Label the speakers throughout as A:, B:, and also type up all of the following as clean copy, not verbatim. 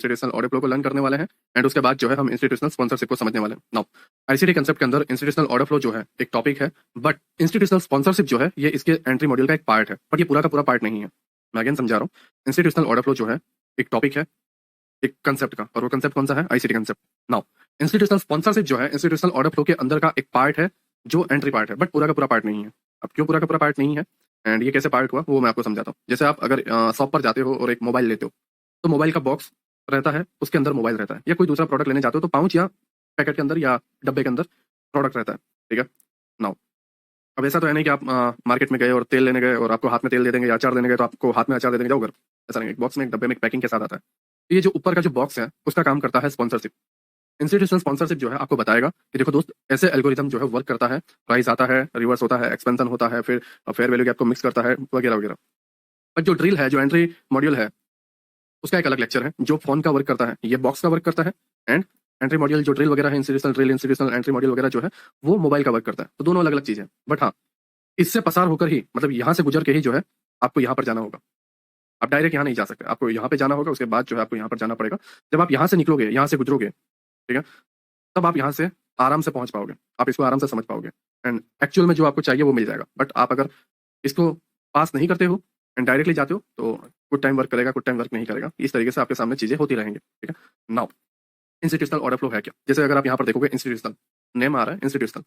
A: Institutional order flow को learn करने वाले हैं एंड उसके बाद जो है हम इंस्टीट्यूशनल स्पॉन्सरशिप को समझने वाले हैं। नाउ आईसीटी कंसेप्ट के अंदर इंस्टीट्यूशनल ऑर्डर फ्लो जो है एक टॉपिक है, बट इंस्टीट्यूशनल स्पॉन्सरशिप जो है ये इसके एंट्री मॉड्यूल का एक पार्ट है, बट ये पूरा का पूरा पार्ट नहीं है। मैं अगेन समझा रहा हूँ, इंस्टीट्यूशनल ऑर्डर फ्लो जो है एक टॉपिक है एक कंसेप्ट का, और वो कंसेप्ट कौन सा है? ICT concept. Now institutional sponsorship जो है इंस्टीट्यूशनल ऑर्डर फ्लो के अंदर का एक पार्ट है जो एंट्री पार्ट है, बट पूरा का पूरा पार्ट नहीं है। अब क्यों पूरा का पूरा पार्ट नहीं है एंड ये कैसे पार्ट हुआ वो मैं आपको समझाता हूँ। जैसे आप अगर शॉप पर जाते हो और एक मोबाइल लेते हो, तो मोबाइल का बॉक्स रहता है, उसके अंदर मोबाइल रहता है, या कोई दूसरा प्रोडक्ट लेने जाते हो तो पाउच या पैकेट के अंदर या डब्बे के अंदर प्रोडक्ट रहता है। ठीक है। नाउ अब ऐसा तो है नहीं कि आप मार्केट में गए और तेल लेने गए और आपको हाथ में तेल दे देंगे, या अचार लेने गए तो आपको हाथ में अचार दे देंगे, जाओ घर। ऐसा नहीं, एक बॉक्स में एक डब्बे में एक पैकिंग के साथ आता है। तो ये जो ऊपर का जो बॉक्स है उसका काम करता है स्पॉन्सरशिप। इंस्टीट्यूशनल स्पॉन्सरशिप जो है आपको बताएगा कि देखो दोस्त, ऐसे एल्गोरिथम जो है वर्क करता है, प्राइस आता है, रिवर्स होता है, एक्सपेंशन होता है, फिर फेयर वैल्यू गैप को मिक्स करता है, वगैरह वगैरह। बट जो ड्रिल है, जो एंट्री मॉड्यूल है, उसका एक अलग लेक्चर है। जो फोन का वर्क करता है ये बॉक्स का वर्क करता है, एंड एंट्री मॉड्यूल जो ड्रिल वगैरह है, institutional drill, institutional entry module वगैरह जो है वो मोबाइल का वर्क करता है। तो दोनों अलग अलग चीजें हैं, बट हाँ, इससे पसार होकर ही, मतलब यहाँ से गुजर के ही जो है आपको यहाँ पर जाना होगा। आप डायरेक्ट यहाँ नहीं जा सकते, आपको यहाँ पे जाना होगा, उसके बाद जो है आपको यहाँ पर जाना पड़ेगा। जब आप यहाँ से निकलोगे, यहाँ से गुजरोगे, ठीक है, तब आप यहाँ से आराम से पहुंच पाओगे, आप इसको आराम से समझ पाओगे, एंड एक्चुअल में जो आपको चाहिए वो मिल जाएगा। बट आप अगर इसको पास नहीं करते हो एंड डायरेक्टली जाते हो तो कुछ टाइम वर्क करेगा, कुछ टाइम वर्क नहीं करेगा। इस तरीके से आपके सामने चीजें होती रहेंगी। ठीक है। नाउ इंस्टीट्यूशनल ऑर्डर फ्लो है क्या? जैसे अगर आप यहाँ पर देखोगे, इंस्टीट्यूशनल नेम आ रहा है, इंस्टीट्यूशनल।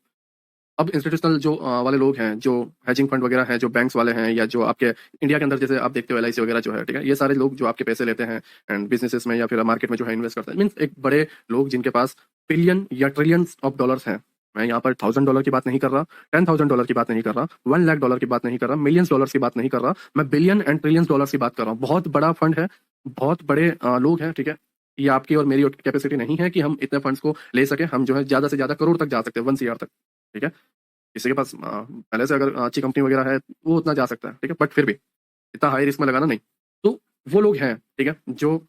A: अब इंस्टीट्यूशनल जो वाले लोग हैं, जो हेजिंग फंड वगैरह हैं, जो बैंक्स वाले हैं, या जो आपके इंडिया के अंदर जैसे आप देखते हो एलआईसी वगैरह जो है, ठीक है, ये सारे लोग जो आपके पैसे लेते हैं एंड बिजनेसेस में या फिर मार्केट में जो है इन्वेस्ट करते हैं, मीन्स एक बड़े लोग जिनके पास बिलियन या ट्रिलियंस ऑफ डॉलर्स हैं। मैं यहाँ पर $1000 की बात नहीं कर रहा, $10,000 की बात नहीं कर रहा, $1 लाख की बात नहीं कर रहा, मिलियंस डॉलर्स की बात नहीं कर रहा, मैं बिलियन एंड ट्रिलियंस डॉलर्स की बात कर रहा हूँ। बहुत बड़ा फंड है, बहुत बड़े लोग हैं। ठीक है। ये आपकी और मेरी कैपेसिटी नहीं है कि हम इतने फंड्स को ले सके। हम जो है ज्यादा से ज्यादा करोड़ तक जा सकते हैं, 1 CR तक। ठीक है। किसी के पास पहले से अगर अच्छी कंपनी वगैरह है वो उतना जा सकता है। ठीक है। बट फिर भी इतना हाई रिस्क में लगाना नहीं। तो वो लोग हैं, ठीक है, जो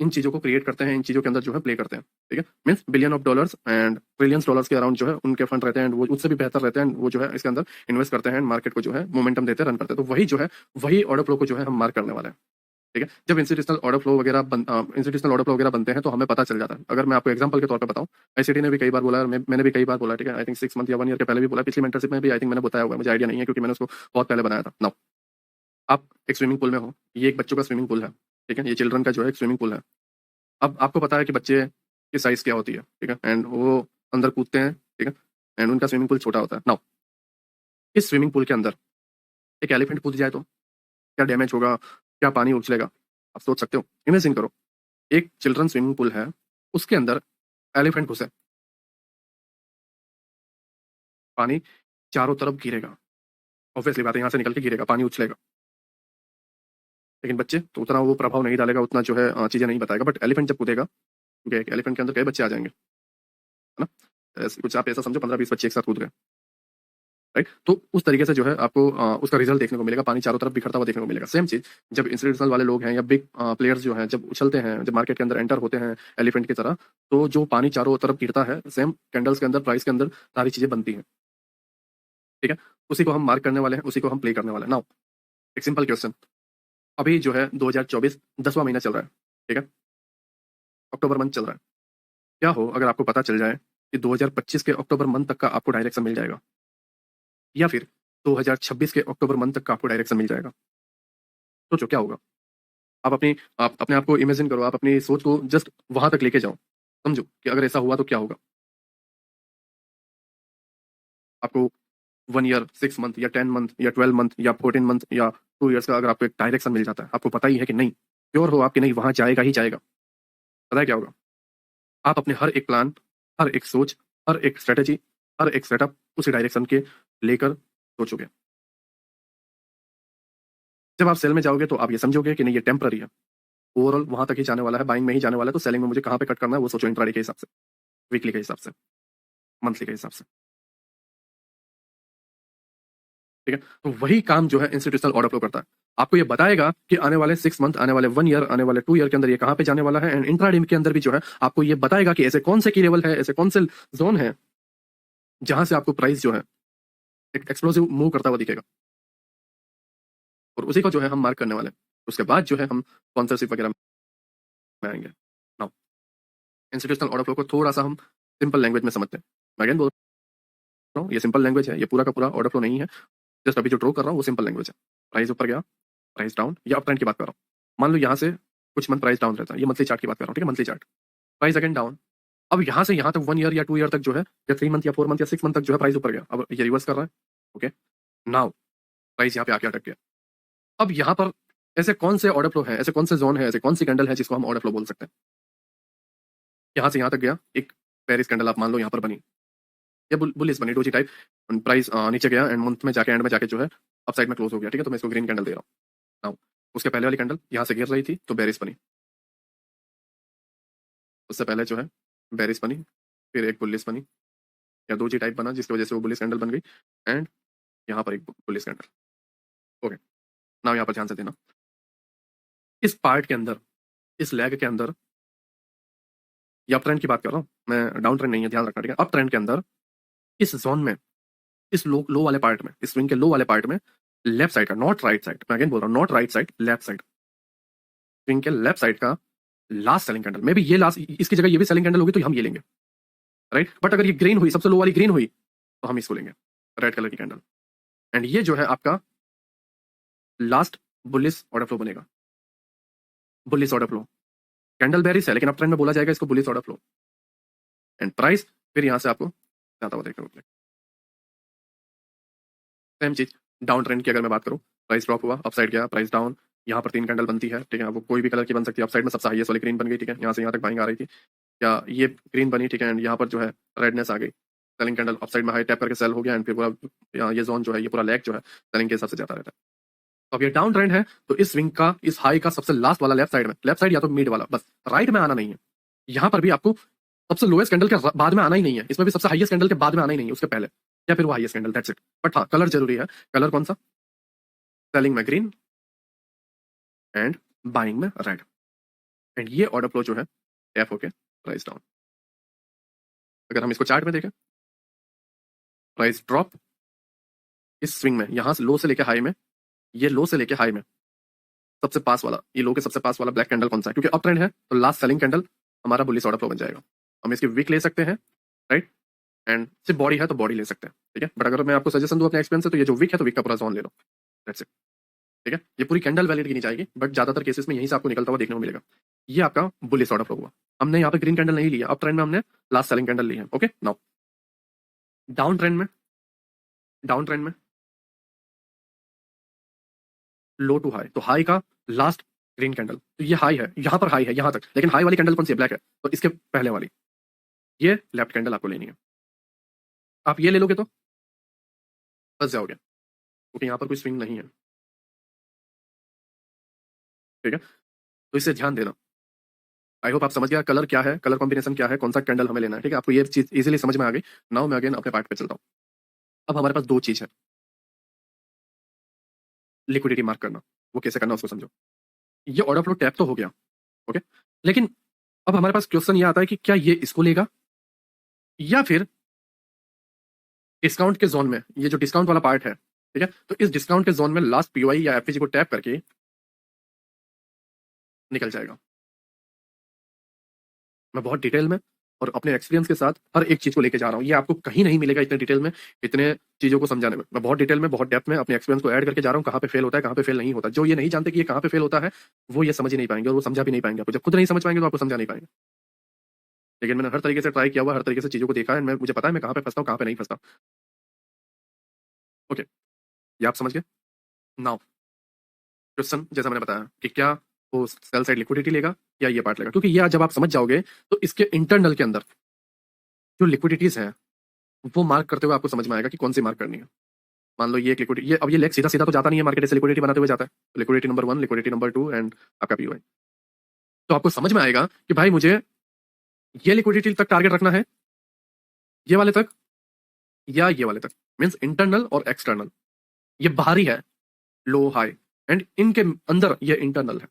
A: इन चीजों को क्रिएट करते हैं, इन चीजों के अंदर जो है प्ले करते हैं। ठीक है। Means billion of dollars and trillions dollars के अराउंड जो है उनके फंड रहते हैं, वो उससे भी बेहतर रहते हैं। वो जो है इसके अंदर इन्वेस्ट करते हैं, मार्केट को जो है मोमेंटम देते हैं, रन करते हैं। तो वही जो है, वही ऑर्डर फ्लो को जो है हम मार्क करने वाले हैं। ठीक है। जब इंस्टीट्यूशनल ऑर्डर फ्लो वगैरह इंस्टीट्यूशनल ऑर्डर फ्लो वगैरह बनते हैं तो हमें पता चल जाता है। अगर मैं आपको एग्जांपल के तौर पे बताऊं, आईसीटी ने भी कई बार बोला और मैंने भी कई बार बोला। ठीक है। आई थिंक 6 मंथ या 1 ईयर के पहले भी बोला, पिछली मेंटरशिप में भी आई थिंक मैंने बताया हुआ है, मुझे आइडिया नहीं है क्योंकि मैंने उसको बहुत पहले बनाया था। नाउ आप एक स्विमिंग पूल में हो, ये एक बच्चों का स्विमिंग पूल है। ठीक है। ये चिल्ड्रन का जो है एक स्विमिंग पूल है। अब आपको पता है कि बच्चे की साइज क्या होती है। ठीक है। एंड वो अंदर कूदते हैं। ठीक है। एंड उनका स्विमिंग पूल छोटा होता है। नाउ इस स्विमिंग पूल के अंदर एक एलिफेंट कूद जाए तो क्या डैमेज होगा, क्या पानी उछलेगा? आप सोच सकते हो, इमेजिन करो, एक चिल्ड्रन स्विमिंग पूल है, उसके अंदर एलिफेंट घुसे, पानी चारों तरफ गिरेगा। ऑब्वियसली बात है, यहाँ से निकल के गिरेगा, पानी उछलेगा। लेकिन बच्चे तो उतना वो प्रभाव नहीं डालेगा, उतना जो है चीजें नहीं बताएगा। बट एलिफेंट जब कूदेगा, क्योंकि एक एलिफेंट के अंदर कई बच्चे आ जाएंगे, है ना? कुछ आप ऐसा समझो 15-20 बच्चे एक साथ कूद गए, राइट? तो उस तरीके से जो है आपको उसका रिजल्ट देखने को मिलेगा, पानी चारों तरफ बिखरता हुआ देखने को मिलेगा। सेम चीज जब इंस्टीट्यूशनल वाले लोग हैं या बिग प्लेयर्स जो हैं, जब उछलते हैं, जब मार्केट के अंदर एंटर होते हैं एलिफेंट की तरह, तो जो पानी चारों तरफ गिरता है, सेम कैंडल्स के अंदर, प्राइस के अंदर सारी चीजें बनती हैं। ठीक है। उसी को हम मार्क करने वाले हैं, उसी को हम प्ले करने वाले हैं। नाउ एक सिंपल क्वेश्चन, अभी जो है 2024 10वां महीना चल रहा है। ठीक है। अक्टूबर मंथ चल रहा है। क्या हो अगर आपको पता चल जाए कि 2025 के अक्टूबर मंथ तक का आपको डायरेक्शन मिल जाएगा, या फिर 2026 के अक्टूबर मंथ तक का आपको डायरेक्शन मिल जाएगा? सोचो क्या होगा। आप अपने आप को इमेजिन करो, आप अपनी सोच को जस्ट वहां तक लेके जाओ, समझो कि अगर ऐसा हुआ तो क्या होगा। आपको 1 ईयर, 6 मंथ या 10 मंथ या 12 मंथ या 14 मंथ या 2 ईयर्स का अगर आपको एक डायरेक्शन मिल जाता है, आपको पता ही है कि नहीं, श्योर हो आपकी, नहीं वहां जाएगा ही जाएगा, पता है क्या होगा? आप अपने हर एक प्लान, हर एक सोच, हर एक स्ट्रेटेजी, हर एक सेटअप उसी डायरेक्शन के लेकर सोचोगे। जब आप सेल में जाओगे तो आप ये समझोगे कि नहीं, ये टेम्पररी है, ओवरऑल वहां तक ही जाने वाला है, बाइंग में ही जाने वाला है। तो सेलिंग में मुझे कहाँ पे कट करना है वो सोचो, इंट्राडे के हिसाब से, वीकली के हिसाब से, मंथली के हिसाब से। ठीक है। तो वही काम जो है इंस्टीट्यूशनल ऑर्डर फ्लो करता है, आपको ये बताएगा कि आने वाले 6 मंथ, आने वाले 1 ईयर, आने वाले 2 ईयर के अंदर ये कहाँ पे जाने वाला है। एंड इंट्राडे के अंदर भी जो है आपको ये बताएगा कि ऐसे कौन से की लेवल है, ऐसे कौन से जोन है जहां से आपको प्राइस जो है एक एक्सप्लोसिव मूव करता हुआ दिखेगा, और उसी को जो है हम मार्क करने वाले हैं। उसके बाद जो है हम स्पॉन्सरशिप वगैरह में आएंगे। इंस्टीट्यूशनल ऑर्डर फ्लो को थोड़ा सा हम सिंपल लैंग्वेज में समझते हैं। मैं अगेन बोल रहा हूँ, ये सिंपल लैंग्वेज है, ये पूरा का पूरा ऑर्डर फ्लो नहीं है। जस्ट अभी जो ड्रॉ कर रहा हूँ वो सिंपल लैंग्वेज है। प्राइस ऊपर गया, प्राइस डाउन, या अप ट्रेंड की बात कर रहा हूँ। मान लो यहाँ से कुछ मंथ प्राइस डाउन रहता है, ये मंथली चार्ट की बात कर रहा हूँ, ठीक है, monthly chart, price again down. अब यहाँ से यहाँ तक 1 ईयर या 2 ईयर तक जो है, या 3 मंथ या 4 मंथ या 6 मंथ तक जो है प्राइस ऊपर गया, अब ये रिवर्स कर रहा है। ओके, नाउ प्राइस यहाँ पे आके अटक गया। अब यहाँ पर ऐसे कौन से ऑर्डर फ्लो है, ऐसे कौन से जोन है, ऐसे कौन सी कैंडल है जिसको हम ऑर्डर फ्लो बोल सकते हैं? यहाँ से यहाँ तक गया, एक पेरिस कैंडल आप मान लो यहाँ पर बनी, या बुलिश बनी, डोजी टाइप, प्राइस नीचे गया एंड मंथ में जाके एंड में जाके जो है अपसाइड में क्लोज हो गया, ठीक है, तो मैं इसको ग्रीन कैंडल दे रहा हूँ। नाउ उसके पहले वाली कैंडल यहाँ से गिर रही थी तो बेरिस बनी, उससे पहले जो है बेरिस बनी, फिर एक बुलिश बनी या डोजी टाइप बना जिसकी वजह से वो बुलिश कैंडल बन गई, एंड यहाँ पर एक बुलिश कैंडल। ओके, नाउ यहाँ पर ध्यान से देना, इस पार्ट के अंदर, इस लैग के अंदर, या अप ट्रेंड की बात कर रहा हूँ मैं, डाउन ट्रेंड नहीं है, ध्यान रखना, ठीक है। अप ट्रेंड के अंदर इस जोन में, इस लो वाले पार्ट में, इस स्विंग के लो वाले पार्ट में, लेफ्ट साइड का, नॉट राइट साइड, मैं अगेन बोल रहा हूँ, not right side, left side, swing के लेफ्ट साइड का last selling candle, may be ये लास्ट, इसकी जगह ये भी सेलिंग कैंडल होगी तो हम ये लेंगे, राइट। बट अगर ये ग्रीन हुई, सबसे लो वाली ग्रीन हुई, तो हम इसको लेंगे, रेड कलर की कैंडल, एंड ये जो है आपका लास्ट बुलिश ऑर्डर फ्लो बनेगा। Bullish order flow, candle bearish है लेकिन अप ट्रेंड में बोला जाएगा इसको bullish order flow, and price फिर यहां से आपको जाता हुआ देखने को मिलेगा। सेम चीज डाउन ट्रेंड की अगर मैं बात करूं, प्राइस ड्रॉप हुआ, अपसाइड गया, प्राइस डाउन, यहाँ पर 3 कैंडल बनती है, ठीक है, वो कोई भी कलर की बन सकती है, अपसाइड में सबसे हाईएस्ट वाली ग्रीन बन गई, ठीक है, यहाँ से यहाँ तक बाइंग आ रही थी, या ये ग्रीन बनी, ठीक है, एंड यहाँ पर जो है रेडनेस आ गई, सेलिंग कैंडल अपसाइड में हाई टैप करके सेल हो गया, एंड फिर पूरा ये जोन जो है, ये पूरा लैग जो है सेलिंग के हिसाब से जाता रहता है। तो अब ये डाउन ट्रेंड है, तो इस स्विंग का, इस हाई का सबसे लास्ट वाला लेफ्ट साइड में, लेफ्ट साइड या तो मिड वाला, बस राइट में आना नहीं है। यहाँ पर भी आपको सबसे लोएस्ट कैंडल के बाद में आना ही नहीं है, इसमें भी सबसे हाईएस्ट कैंडल के बाद में आना ही नहीं है, उसके पहले या फिर वो highest candle, that's it. But हाँ, कलर जरूरी है। कलर कौन सा? सेलिंग में ग्रीन एंड बाइंग में रेड, एंड ये ऑर्डर फ्लो जो है टैप होके प्राइस डाउन। अगर हम इसको चार्ट में देखें, प्राइस ड्रॉप इस स्विंग में, यहां से लो से लेके हाई में, ये लो से लेके हाई में सबसे पास वाला, ये लो के सबसे पास वाला ब्लैक कैंडल कौन सा है? क्योंकि अप ट्रेंड है तो लास्ट सेलिंग कैंडल हमारा बुलिश ऑर्डर फ्लो बन जाएगा। हम इसकी वीक ले सकते हैं, राइट, एंड सिर्फ बॉडी है तो बॉडी ले सकते हैं, ठीक है। बट अगर मैं आपको सजेशन दूं अपने एक्सपीरियंस से, तो ये जो वीक है तो वीक का पूरा जोन ले लो, दैट्स इट, ठीक है। ये पूरी कैंडल वैलिड की नहीं जाएगी, बट ज्यादातर केसेस में यहीं से आपको निकलता हुआ देखने को मिलेगा। ये आपका बुलिश ऑर्डर फ्लो हुआ। हमने यहाँ पे ग्रीन कैंडल नहीं लिया, अप ट्रेंड में हमने लास्ट सेलिंग कैंडल ली है। ओके, नाउ डाउन ट्रेंड में, डाउन ट्रेंड में लो टू हाई, तो हाई का लास्ट ग्रीन कैंडल, तो ये हाई है, यहाँ पर हाई है यहाँ तक, लेकिन हाई वाली कैंडल कौन सी है? ब्लैक है, तो इसके पहले वाली ये लेफ्ट कैंडल आपको लेनी है। आप ये ले लोगे तो फंस जाओगे, क्योंकि यहाँ पर कोई स्विंग नहीं है, ठीक है। तो इसे ध्यान देना। आई होप आप समझ गया कलर क्या है, कलर कॉम्बिनेशन क्या है, कौन सा कैंडल हमें लेना है, ठीक है। आपको ये चीज इजीली समझ में आ गई। नाउ मैं अगेन अपने पार्ट पे चलता हूँ। अब हमारे पास दो चीज है, लिक्विडिटी मार्क करना, वो कैसे करना उसको समझो। ये ऑर्डर फ्लो टैप तो हो गया, ओके, लेकिन अब हमारे पास क्वेश्चन ये आता है कि क्या ये इसको लेगा, या फिर डिस्काउंट के जोन में, ये जो डिस्काउंट वाला पार्ट है, ठीक है, तो इस डिस्काउंट के जोन में लास्ट पीओआई या एफपीजी को टैप करके निकल जाएगा। मैं बहुत डिटेल में और अपने एक्सपीरियंस के साथ हर एक चीज को लेके जा रहा हूँ, ये आपको कहीं नहीं मिलेगा इतने डिटेल में, इतने चीजों को समझाने में। मैं बहुत डिटेल में, बहुत डेप्थ में अपने एक्सपीरियंस को ऐड करके जा रहा हूँ, कहाँ पे फेल होता है, कहाँ पे फेल नहीं होता। जो ये नहीं जानते कि ये कहाँ पे फेल होता है, वो ये समझ ही नहीं पाएंगे और वो समझा भी नहीं पाएंगे। आपको जब खुद नहीं समझ पाएंगे तो आपको समझा नहीं पाएंगे। लेकिन मैंने हर तरीके से ट्राई किया हुआ, हर तरीके से चीजों को देखा है, मुझे पता है मैं कहाँ पे फंसता हूँ, कहाँ पे नहीं फंसता। ओके, ये आप समझ गए। नाउ क्वेश्चन, जैसा मैंने बताया कि क्या वो सेल साइड लिक्विडिटी लेगा या ये पार्ट लेगा, क्योंकि ये जब आप समझ जाओगे तो इसके इंटरनल के अंदर जो लिक्विडिटीज है वो मार्क करते हुए आपको समझ में आएगा कि कौन सी मार्क करनी है। मान लो ये एक लिक्विडिटी, ये अब ये लेग सीधा सीधा तो जाता नहीं है मार्केट से, लिक्विडिटी बनाते हुए जाता है, liquidity number 1, liquidity number 2 and आपका पीओआई। तो आपको समझ में आएगा कि भाई मुझे ये लिक्विडिटी तक टारगेट रखना है, ये वाले तक या ये वाले तक, मींस इंटरनल और एक्सटर्नल। ये बाहरी है, लो हाई, एंड इनके अंदर ये इंटरनल है।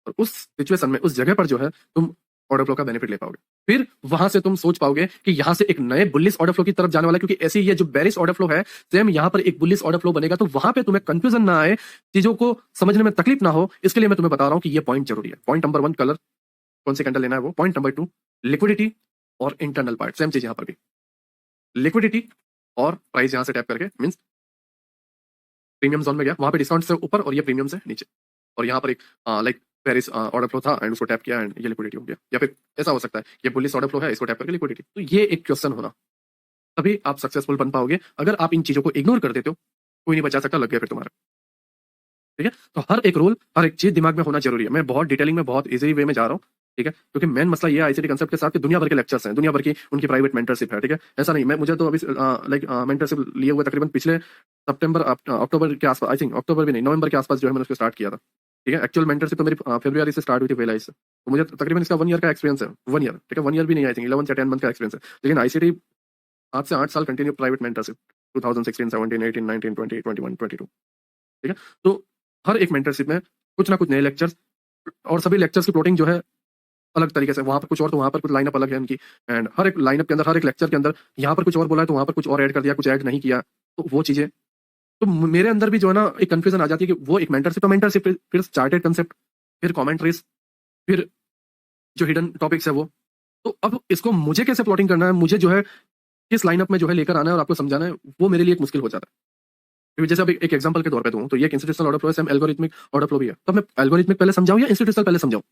A: और उस सिचुएशन में, उस जगह पर जो है तुम ऑर्डर फ्लो का बेनिफिट ले पाओगे। फिर वहां से तुम सोच पाओगे कि यहां से एक नए बुलिश ऑर्डर फ्लो की तरफ जाने वाला है, क्योंकि ऐसी ये जो बेरिश ऑर्डर फ्लो है, सेम यहां पर एक बुलिश ऑर्डर फ्लो बनेगा। तो वहां पे तुम्हें कंफ्यूजन ना आए, चीजों को समझने में तकलीफ ना हो, इसके लिए मैं तुम्हें बता रहा हूं कि ये पॉइंट जरूरी है। पॉइंट नंबर 1 कलर कौन सी कैंडल लेना है वो। पॉइंट नंबर 2, लिक्विडिटी और इंटरनल पार्ट, सेम चीज यहाँ पर भी, लिक्विडिटी और प्राइस यहाँ से टैप करके मींस प्रीमियम जोन में गया, वहां पे डिस्काउंट से ऊपर और ये प्रीमियम से नीचे, और यहाँ पर एक लाइक पेरिस ऑर्डर फ्लो था एंड उसको टैप किया एंड ये लिक्विडिटी हो गया। या फिर ऐसा हो सकता है ये बुलिश ऑर्डर फ्लो है, इसको टैप करके लिक्विडिटी। तो ये एक क्वेश्चन होना, तभी आप सक्सेसफुल बन पाओगे। अगर आप इन चीजों को इग्नोर कर देते हो, कोई नहीं बचा सकता, लग गया फिर तुम्हारा। ठीक है, तो हर एक रूल, हर एक चीज दिमाग में होना जरूरी है। मैं बहुत डिटेलिंग में, बहुत इजी वे में जा रहा हूँ, ठीक है, क्योंकि मेन मसला ये आईसीटी कंसेप्ट के साथ कि दुनिया भर के लेक्चर्स हैं, दुनिया भर की उनकी प्राइवेट मेंटरशिप है। ठीक है, ऐसा नहीं, मैं मुझे तो अभी लाइक मेंटरशिप लिए हुए तकरीबन पिछले सितंबर अक्टूबर के आसपास, आई थिंक अक्टूबर भी नहीं, नवंबर के आसपास जो है मैंने उसको स्टार्ट किया था। ठीक है, एक्चुअल मेंटरशिप तो मेरी फरवरी से स्टार्ट हुई थी पहला से, तो मुझे तकरीबन इसका 1 ईयर का एक्सपीरियंस है। 1 ईयर, ठीक है, 1 ईयर भी नहीं, आई थिंक 11 या 10 मंथ का एक्सपीरियंस है। लेकिन आईसीटी आज से 8 साल कंटिन्यू प्राइवेट मेंटरशिप, 2016, 17, 18, 19, 20, 21, 22। ठीक है, तो हर एक मेंटरशिप में कुछ ना कुछ नए लेक्चर्स, और सभी लेक्चर्स की प्लॉटिंग जो है अलग तरीके से, वहां पर कुछ और तो वहां पर कुछ लाइनअप अलग है इनकी, एंड हर एक लाइनअप के अंदर, हर एक लेक्चर के अंदर यहाँ पर कुछ और बोला है तो वहां पर कुछ और ऐड कर दिया, कुछ ऐड नहीं किया, तो वो चीजें, तो मेरे अंदर भी जो है ना एक कंफ्यूजन आ जाती है कि वो एक मेंटरशिप तो मेंटरशिप, फिर चार्टेड कंसेप्ट, फिर कमेंट्रीज, फिर जो हिडन टॉपिक्स है वो, तो अब इसको मुझे कैसे प्लॉटिंग करना है, मुझे जो है किस लाइनअप में जो है लेकर आना है और आपको समझाना है, वो मेरे लिए एक मुश्किल हो जाता है। क्योंकि जैसे अब एक एग्जांपल के तौर पे दूं तो ये एक इंस्टीट्यूशनल ऑर्डर फ्लो है, सेम एल्गोरिथमिक ऑर्डर फ्लो भी है, तो मैं एल्गोरिथमिक पहले समझाऊं या इंस्टीट्यूशनल पहले समझाऊं?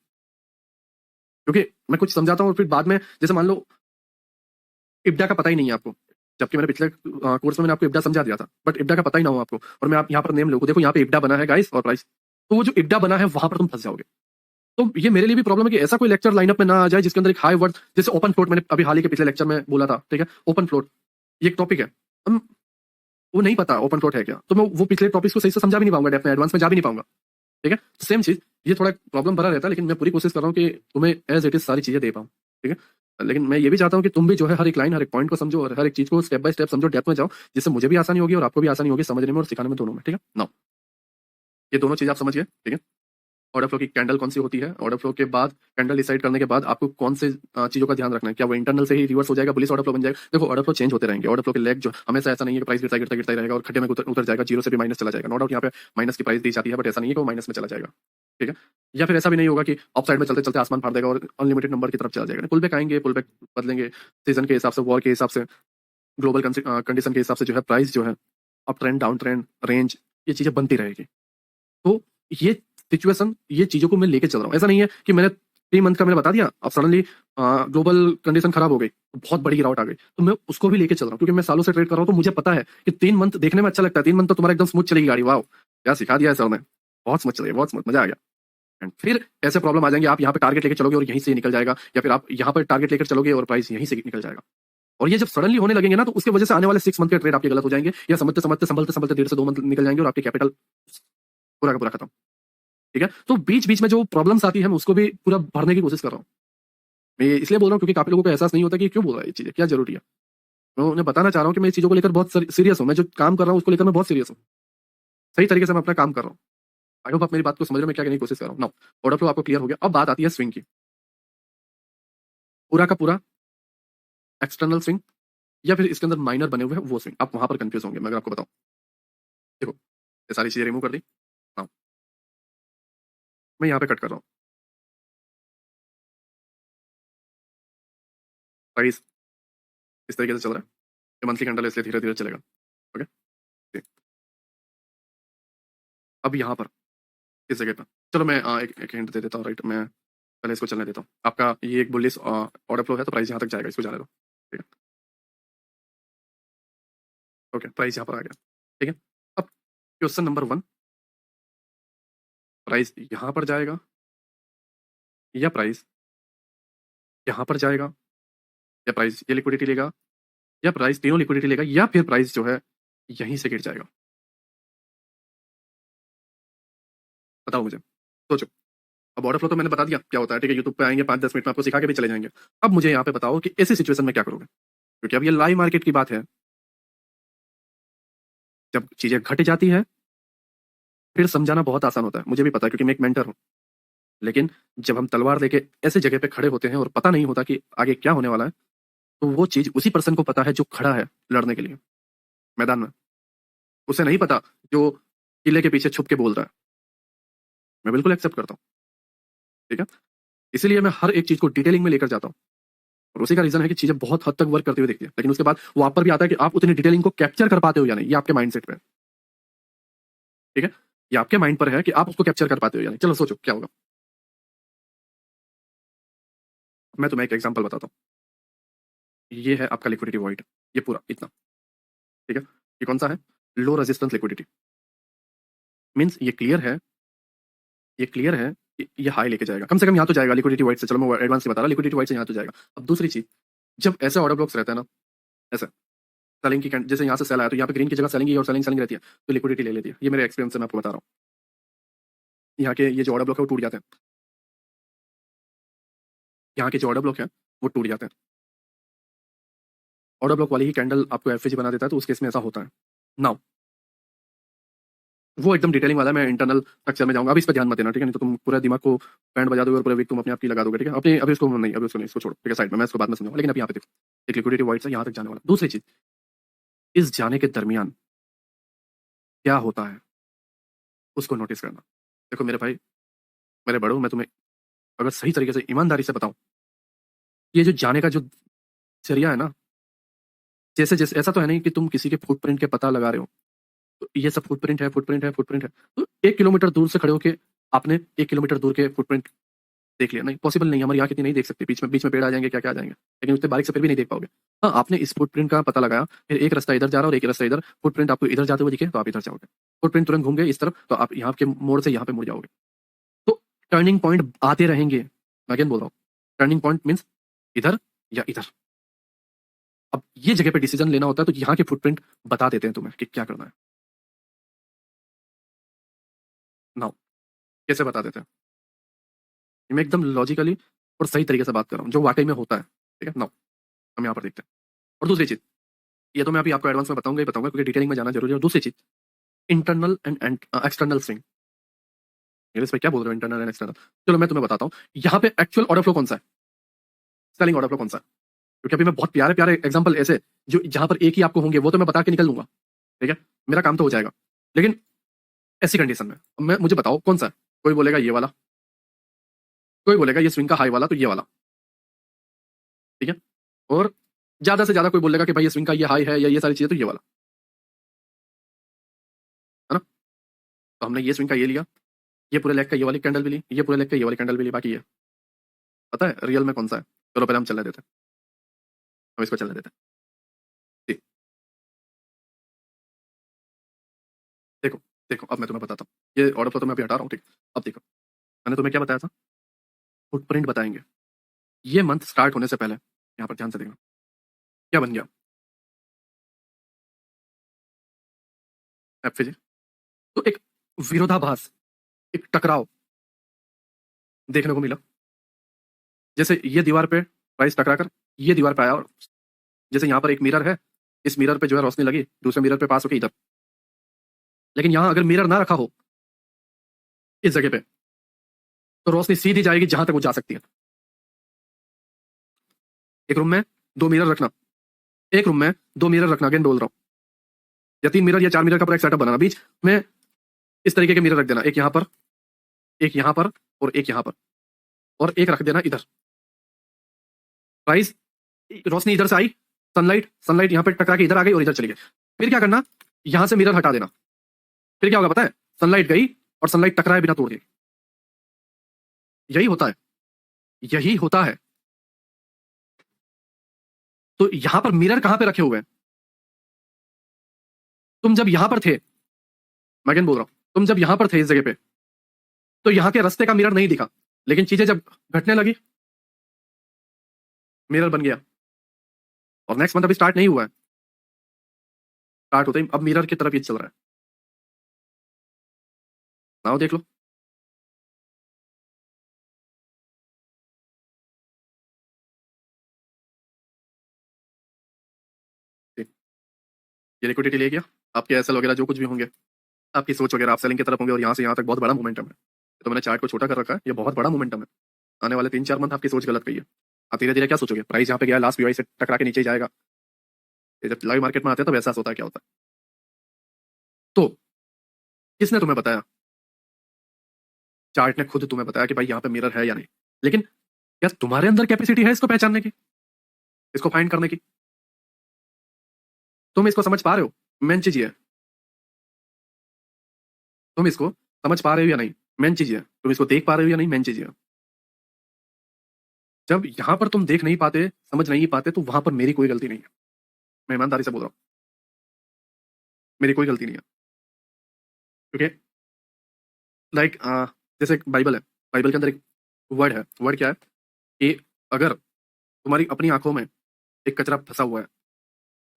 A: क्योंकि मैं कुछ समझाता हूँ और फिर बाद में, जैसे मान लो इब्डा का पता ही नहीं है आपको, जबकि मैंने पिछले कोर्स में मैंने आपको इब्डा समझा दिया था, बट इब्डा का पता ही ना हो आपको, और मैं आप यहाँ पर नेम लोगों, देखो यहाँ पे इब्डा बना है गाइस और प्राइस, तो वो जो इब्डा बना है वहां पर तुम फंस जाओगे। तो ये मेरे लिए भी प्रॉब्लम है कि ऐसा कोई लेक्चर लाइनअप में ना आ जाए जिसके अंदर एक हाई वर्ड, जैसे ओपन फ्लोट, मैंने अभी हाल ही के पिछले लेक्चर में बोला था। ठीक है, ओपन फ्लोट ये एक टॉपिक है, हम वो नहीं पता ओपन फ्लोट है क्या, तो मैं वो पिछले टॉपिक्स को सही से समझा भी नहीं पाऊंगा, डेप्थ में एडवांस में जा भी नहीं पाऊंगा। ठीक है, सेम चीज, ये थोड़ा प्रॉब्लम भरा रहता है, लेकिन मैं पूरी कोशिश कर रहा हूँ कि तुम्हें एज इट इज सारी चीजें दे पाऊँ। ठीक है, लेकिन मैं ये भी चाहता हूँ कि तुम भी जो है हर एक लाइन, हर एक पॉइंट को समझो और हर एक चीज को स्टेप बाय स्टेप समझो, डेप्थ में जाओ, जिससे मुझे भी आसानी होगी और आपको भी आसानी होगी समझने में और सिखाने में, दोनों में। ठीक है ना, ये दोनों चीज आप समझिए। ठीक है, ऑर्डर फ्लो की कैंडल कौन सी होती है, ऑर्डर फ्लो के बाद कैंडल डिसाइड करने के बाद आपको कौन से चीजों का ध्यान रखना है, क्या वो इंटरनल से ही रिवर्स हो जाएगा, पुलिस ऑर्डर फ्लो बन जाएगा। देखो ऑर्डर फ्लो चेंज होते रहेंगे, ऑर्डर फ्लो के लेग जो हमेशा ऐसा नहीं है कि प्राइस गिरता गिरता गिरता ही रहेगा और खड्डे में उतर जाएगा, जीरो से भी माइनस चला जाएगा। नो डाउट यहाँ पे माइनस की प्राइस दी जाती है, बट ऐसा नहीं है कि वो माइनस में चला जाएगा। ठीक है, या फिर ऐसा भी नहीं होगा कि अप साइड में चलते चलते आसमान फाड़ देगा और अनलिमिटेड नंबर की तरफ चला जाएगा। पुल बैक आएंगे, पुल बैक बदलेंगे सीजन के हिसाब से, वॉर के हिसाब से, ग्लोबल कंडीशन के हिसाब से जो है प्राइस जो है up trend, down trend, range, ये चीजें बनती रहेगी। तो ये सिचुएशन, ये चीजों को मैं लेके चल रहा हूँ। ऐसा नहीं है कि मैंने 3 मंथ का मैंने बता दिया, अब सडनली ग्लोबल कंडीशन खराब हो गई, बहुत बड़ी गिरावट आ गई, तो मैं उसको भी लेके चल रहा हूँ, क्योंकि मैं सालों से ट्रेड कर रहा हूँ, तो मुझे पता है कि 3 मंथ देखने में अच्छा लगता है, 3 मंथ तो तुम्हारा एकदम स्मूथ चलेगी गाड़ी, वाह क्या सिखा दिया है सर ने, बहुत स्मूथ चलेगी, बहुत स्मूथ, मजा आ गया। एंड फिर ऐसे प्रॉब्लम आ जाएंगे, आप यहाँ पे टारगेट लेके चलोगे और यहीं से निकल जाएगा, या फिर आप यहाँ पर टारगेट लेकर चलोगे और प्राइस यहीं से निकल जाएगा। और ये जब सडनली होने लगेंगे ना, तो उसकी वजह से आने वाले 6 मंथ के ट्रेड आपके गलत हो जाएंगे, या समझते समझते संभलते संभलते 1.5 से 2 मंथ निकल जाएंगे और आपकी कैपिटल पूरा का पूरा खत्म। ठीक है, तो बीच बीच में जो प्रॉब्लम्स आती है मैं उसको भी पूरा भरने की कोशिश कर रहा हूँ। मैं ये इसलिए बोल रहा हूँ क्योंकि काफी लोगों को एहसास नहीं होता कि क्यों बोल रहा है, ये चीजें क्या जरूरी है। मैं उन्हें बताना चाह रहा हूँ कि मैं इस चीजों को लेकर बहुत सीरियस हूँ, मैं जो काम कर रहा हूँ उसको लेकर मैं बहुत सीरियस हूँ, सही तरीके से मैं अपना काम कर रहा हूँ। आई होप आप मेरी बात को समझ रहे हो, मैं क्या कहने की कोशिश कर रहा हूँ। नाउ ऑर्डर फ्लो आपको क्लियर हो गया, अब बात आती है स्विंग की। पूरा का पूरा एक्सटर्नल स्विंग या फिर इसके अंदर माइनर बने हुए हैं वो स्विंग, आप वहां पर कंफ्यूज होंगे। मैं अगर आपको बताऊं, देखो ये सारी चीजें रिमूव कर दी, हाँ मैं यहाँ पे कट कर रहा हूँ, प्राइस इस तरीके से चल रहा है, ये मंथली कैंडल है इसलिए धीरे धीरे चलेगा। ओके, ठीक। अब यहाँ पर इस जगह पर चलो मैं एक हिंट दे देता हूँ, राइट, मैं पहले इसको चलने देता हूँ। आपका ये एक बुलिश ऑर्डर फ्लो है, तो प्राइस यहाँ तक जाएगा, इसको जाने दो। ठीक है, ओके, प्राइस यहाँ पर आ गया। ठीक है, अब क्वेश्चन नंबर 1, प्राइस यहाँ पर जाएगा या प्राइस यहाँ पर जाएगा, या प्राइस ये लिक्विडिटी लेगा, या प्राइस तीनों लिक्विडिटी लेगा, या फिर प्राइस जो है यहीं से गिर जाएगा। बताओ मुझे, सोचो। अब ऑर्डर फ्लो तो मैंने बता दिया क्या होता है, ठीक है, यूट्यूब पे आएंगे 5-10 मिनट में आपको सिखा के भी चले जाएंगे। अब मुझे यहाँ पे बताओ कि ऐसी सिचुएशन में क्या करोगे, क्योंकि अब ये लाइव मार्केट की बात है। जब चीजें घट जाती है फिर समझाना बहुत आसान होता है, मुझे भी पता है क्योंकि मैं एक मेंटर हूँ। लेकिन जब हम तलवार लेके ऐसे जगह पे खड़े होते हैं और पता नहीं होता कि आगे क्या होने वाला है, तो वो चीज उसी पर्सन को पता है जो खड़ा है लड़ने के लिए मैदान में, उसे नहीं पता जो किले के पीछे छुप के बोल रहा है। मैं बिल्कुल एक्सेप्ट करता हूँ। ठीक है, इसीलिए मैं हर एक चीज को डिटेलिंग में लेकर जाता हूँ, और उसी का रीजन है कि चीजें बहुत हद तक वर्क करती हुई दिखती है, लेकिन उसके बाद वो आप पर भी आता है कि आप उतनी डिटेलिंग को कैप्चर कर पाते हो या नहीं। ये आपके माइंडसेट पे है, ठीक है। ये आपके माइंड पर है कि आप उसको कैप्चर कर पाते हो या नहीं। चलो सोचो क्या होगा। मैं तुम्हें एक एग्जांपल बताता हूँ। ये है आपका लिक्विडिटी वॉइड, ये पूरा इतना, ठीक है। ये कौन सा है? Low resistance liquidity. मींस ये क्लियर है कि ये हाई लेके जाएगा, कम से कम यहाँ तो जाएगा लिक्विडिटी वाइड से। चलो मैं एडवांस से बता रहा, लिक्विडिटी वाइड से यहाँ तो जाएगा। अब दूसरी चीज, जब ऐसे ऑर्डर ब्लॉक्स रहते हैं ना, ऐसे सेलिंग की जैसे यहाँ से सेल आया तो यहाँ पे ग्रीन की जगह सेलिंग ही और सेलिंग सेलिंग रहती है, तो लिक्विडिटी ले लेती है। ये मेरे एक्सपीरियंस से मैं आपको बता रहा हूँ। यहाँ के ये जो ऑर्डर ब्लॉक है वो टूट जाते हैं, यहाँ के जो ऑर्डर ब्लॉक है वो टूट जाते हैं। ऑर्डर ब्लॉक वाली ही कैंडल आपको एफएजी बना देता है, तो उस केस में ऐसा होता है। नाउ वो एकदम डिटेलिंग वाला है, मैं इंटरनल स्ट्रक्चर में जाऊंगा, अभी इस पर ध्यान मत देना, ठीक है। नहीं तो तुम पूरा दिमाग को बैंड बजा दोगे और पूरा वीक तुम अपने आप की लगा दोगे, ठीक है। अपने अभी उसको नहीं, अभी उसको नहीं, इसको छोड़ो, ठीक है, साइड में, मैं इसको बाद में समझाऊंगा। लेकिन अभी यहाँ पे देखो, एक लिक्विडिटी वाइड से यहाँ तक जाने वाला। दूसरी चीज, इस जाने के दरमियान क्या होता है उसको नोटिस करना। देखो मेरे भाई, मेरे बड़ों, मैं तुम्हें अगर सही तरीके से ईमानदारी से बताऊं, ये जो जाने का जो जरिया है ना, जैसे जैसे ऐसा तो है नहीं कि तुम किसी के फुटप्रिंट के पता लगा रहे हो, तो ये सब फुटप्रिंट है, फुटप्रिंट है, फुटप्रिंट है, तो 1 किलोमीटर दूर से खड़े होके आपने 1 किलोमीटर दूर के फुटप्रिंट देख लिया? नहीं, पॉसिबल नहीं। हमारी आंख इतनी नहीं देख सकती, बीच में पेड़ आ जाएंगे, क्या क्या आ जाएंगे, लेकिन उतने बारीक से फिर भी नहीं देख पाओगे। हाँ, आपने इस फुटप्रिंट का पता लगाया, फिर एक रास्ता इधर जा रहा है और एक रास्ता इधर, फुटप्रिंट आपको इधर जाते हुए दिखे तो आप इधर जाओगे, फुटप्रिंट तुरंत घूम गए इस तरफ तो आप यहाँ के मोड़ से यहाँ पे मुड़ जाओगे। तो टर्निंग पॉइंट आते रहेंगे, मैं अगेन बोल रहा हूँ, टर्निंग पॉइंट मीन्स इधर या इधर। अब ये जगह पे डिसीजन लेना होता है, तो यहाँ के फुटप्रिंट बता देते हैं तुम्हें कि क्या करना है। नाउ कैसे बता देते हैं, मैं एकदम लॉजिकली और सही तरीके से बात कर रहा हूँ, जो वाकई में होता है, ठीक है। नाउ हम यहाँ पर देखते हैं। और दूसरी चीज, ये तो मैं अभी आपको एडवांस में बताऊंगा ही बताऊंगा, क्योंकि डिटेलिंग में जाना जरूरी है। और दूसरी चीज, internal and external swing. English में क्या बोल रहे हो, इंटरनल एंड एक्सटर्नल? चलो मैं तुम्हें बताता हूँ, यहाँ पे एक्चुअल ऑर्डर फ्लो कौन सा है, सेलिंग ऑर्डर फ्लो कौन सा है। क्योंकि अभी मैं बहुत प्यारे प्यारे एग्जांपल ऐसे जो जहां पर एक ही आपको होंगे वो तो मैं बता के निकल लूंगा, ठीक है, मेरा काम तो हो जाएगा। लेकिन ऐसी कंडीशन में मैं, मुझे बताओ कौन सा है। कोई बोलेगा ये वाला, कोई बोलेगा ये स्विंग का हाई वाला, तो ये वाला, ठीक है। और ज्यादा से ज्यादा कोई बोलेगा कि भाई ये स्विंग का ये हाई है या ये सारी चीजें, तो ये वाला, है ना। तो हमने ये स्विंग का ये लिया, ये पूरे लेग का ये वाली कैंडल भी ली, ये पूरे लेग का ये वाली कैंडल भी ली, बाकी ये पता है रियल में कौन सा है। चलो पहले हम चलने देते हैं, हम इसको चलने देते हैं। ठीक, देखो, देखो अब मैं तुम्हें बताता हूँ, ये ऑर्डर फ्लो तो मैं अभी हटा रहा हूँ, ठीक। अब देखो, मैंने तुम्हें क्या बताया था, फुटप्रिंट बताएंगे। ये मंथ स्टार्ट होने से पहले यहाँ पर ध्यान से देखना क्या बन गया, एफजे। तो एक विरोधाभास, एक टकराव देखने को मिला। जैसे ये दीवार पे प्राइस टकरा कर ये दीवार पे आया, और जैसे यहाँ पर एक मिरर है, इस मिरर पे जो है रोशनी लगी, दूसरे मिरर पे पास होके इधर। लेकिन यहाँ अगर मिरर ना रखा हो इस जगह पे, तो रोशनी सीधी जाएगी जहां तक वो जा सकती है। एक रूम में दो मिरर रखना, एक रूम में दो मिरर रखना, अगेन बोल रहा हूँ, या 3 मिरर या 4 मिरर का पूरा एक सेटअप बनाना। बीच में इस तरीके के मिरर रख देना, एक यहाँ पर, एक यहाँ पर, और एक यहाँ पर, और एक रख देना इधर। प्राइस, रोशनी इधर से आई, सनलाइट सनलाइट यहाँ पे टकरा के इधर आ गई और इधर चली गई। फिर क्या करना, यहां से मिरर हटा देना। फिर क्या होगा पता है, सनलाइट गई और सनलाइट टकराए बिना तोड़ गई। यही होता है, यही होता है। तो यहां पर मिरर कहां पे रखे हुए हैं, तुम जब यहां पर थे, मैं अगेन बोल रहा हूं, तुम जब यहां पर थे इस जगह पे, तो यहां के रास्ते का मिरर नहीं दिखा, लेकिन चीजें जब घटने लगी, मिरर बन गया। और नेक्स्ट मंथ अभी स्टार्ट नहीं हुआ है, स्टार्ट होते ही अब मिरर की तरफ ये चल रहा है। नाउ देख लो, ठीक, ये लिक्विडिटी ले गया, आपके एसएल वगैरह जो कुछ भी होंगे, आपकी सोच वगैरह, आप सेलिंग की तरफ होंगे, और यहाँ से यहाँ तक बहुत बड़ा मोमेंटम है। तो मैंने चार्ट को छोटा कर रखा है, ये बहुत बड़ा मोमेंटम है। आने वाले 3-4 मंथ आपकी सोच गलत गई है। आप धीरे धीरे क्या सोचोगे, प्राइस यहाँ पे गया, लास्ट वीआई से टकरा के नीचे ही जाएगा। ये जब लाइव मार्केट में आते हैं तब एहसास होता है क्या होता है। तो किसने तुम्हें बताया, चार्ट ने खुद तुम्हें बताया कि भाई यहाँ पे मिरर है या नहीं। लेकिन क्या तुम्हारे अंदर कैपेसिटी है इसको पहचानने की, इसको फाइंड करने की? तुम इसको समझ पा रहे हो? मेन चीज ये है, तुम इसको समझ पा रहे हो या नहीं, मेन चीज ये है, तुम इसको देख पा रहे हो या नहीं, मेन चीज ये है। जब यहां पर तुम देख नहीं पाते, समझ नहीं पाते, तो वहां पर मेरी कोई गलती नहीं है। मैं ईमानदारी से बोल रहा हूँ, मेरी कोई गलती नहीं है। क्योंकि लाइक जैसे एक बाइबल है, बाइबल के अंदर एक वर्ड है, वर्ड क्या है कि अगर तुम्हारी अपनी आंखों में एक कचरा फंसा हुआ है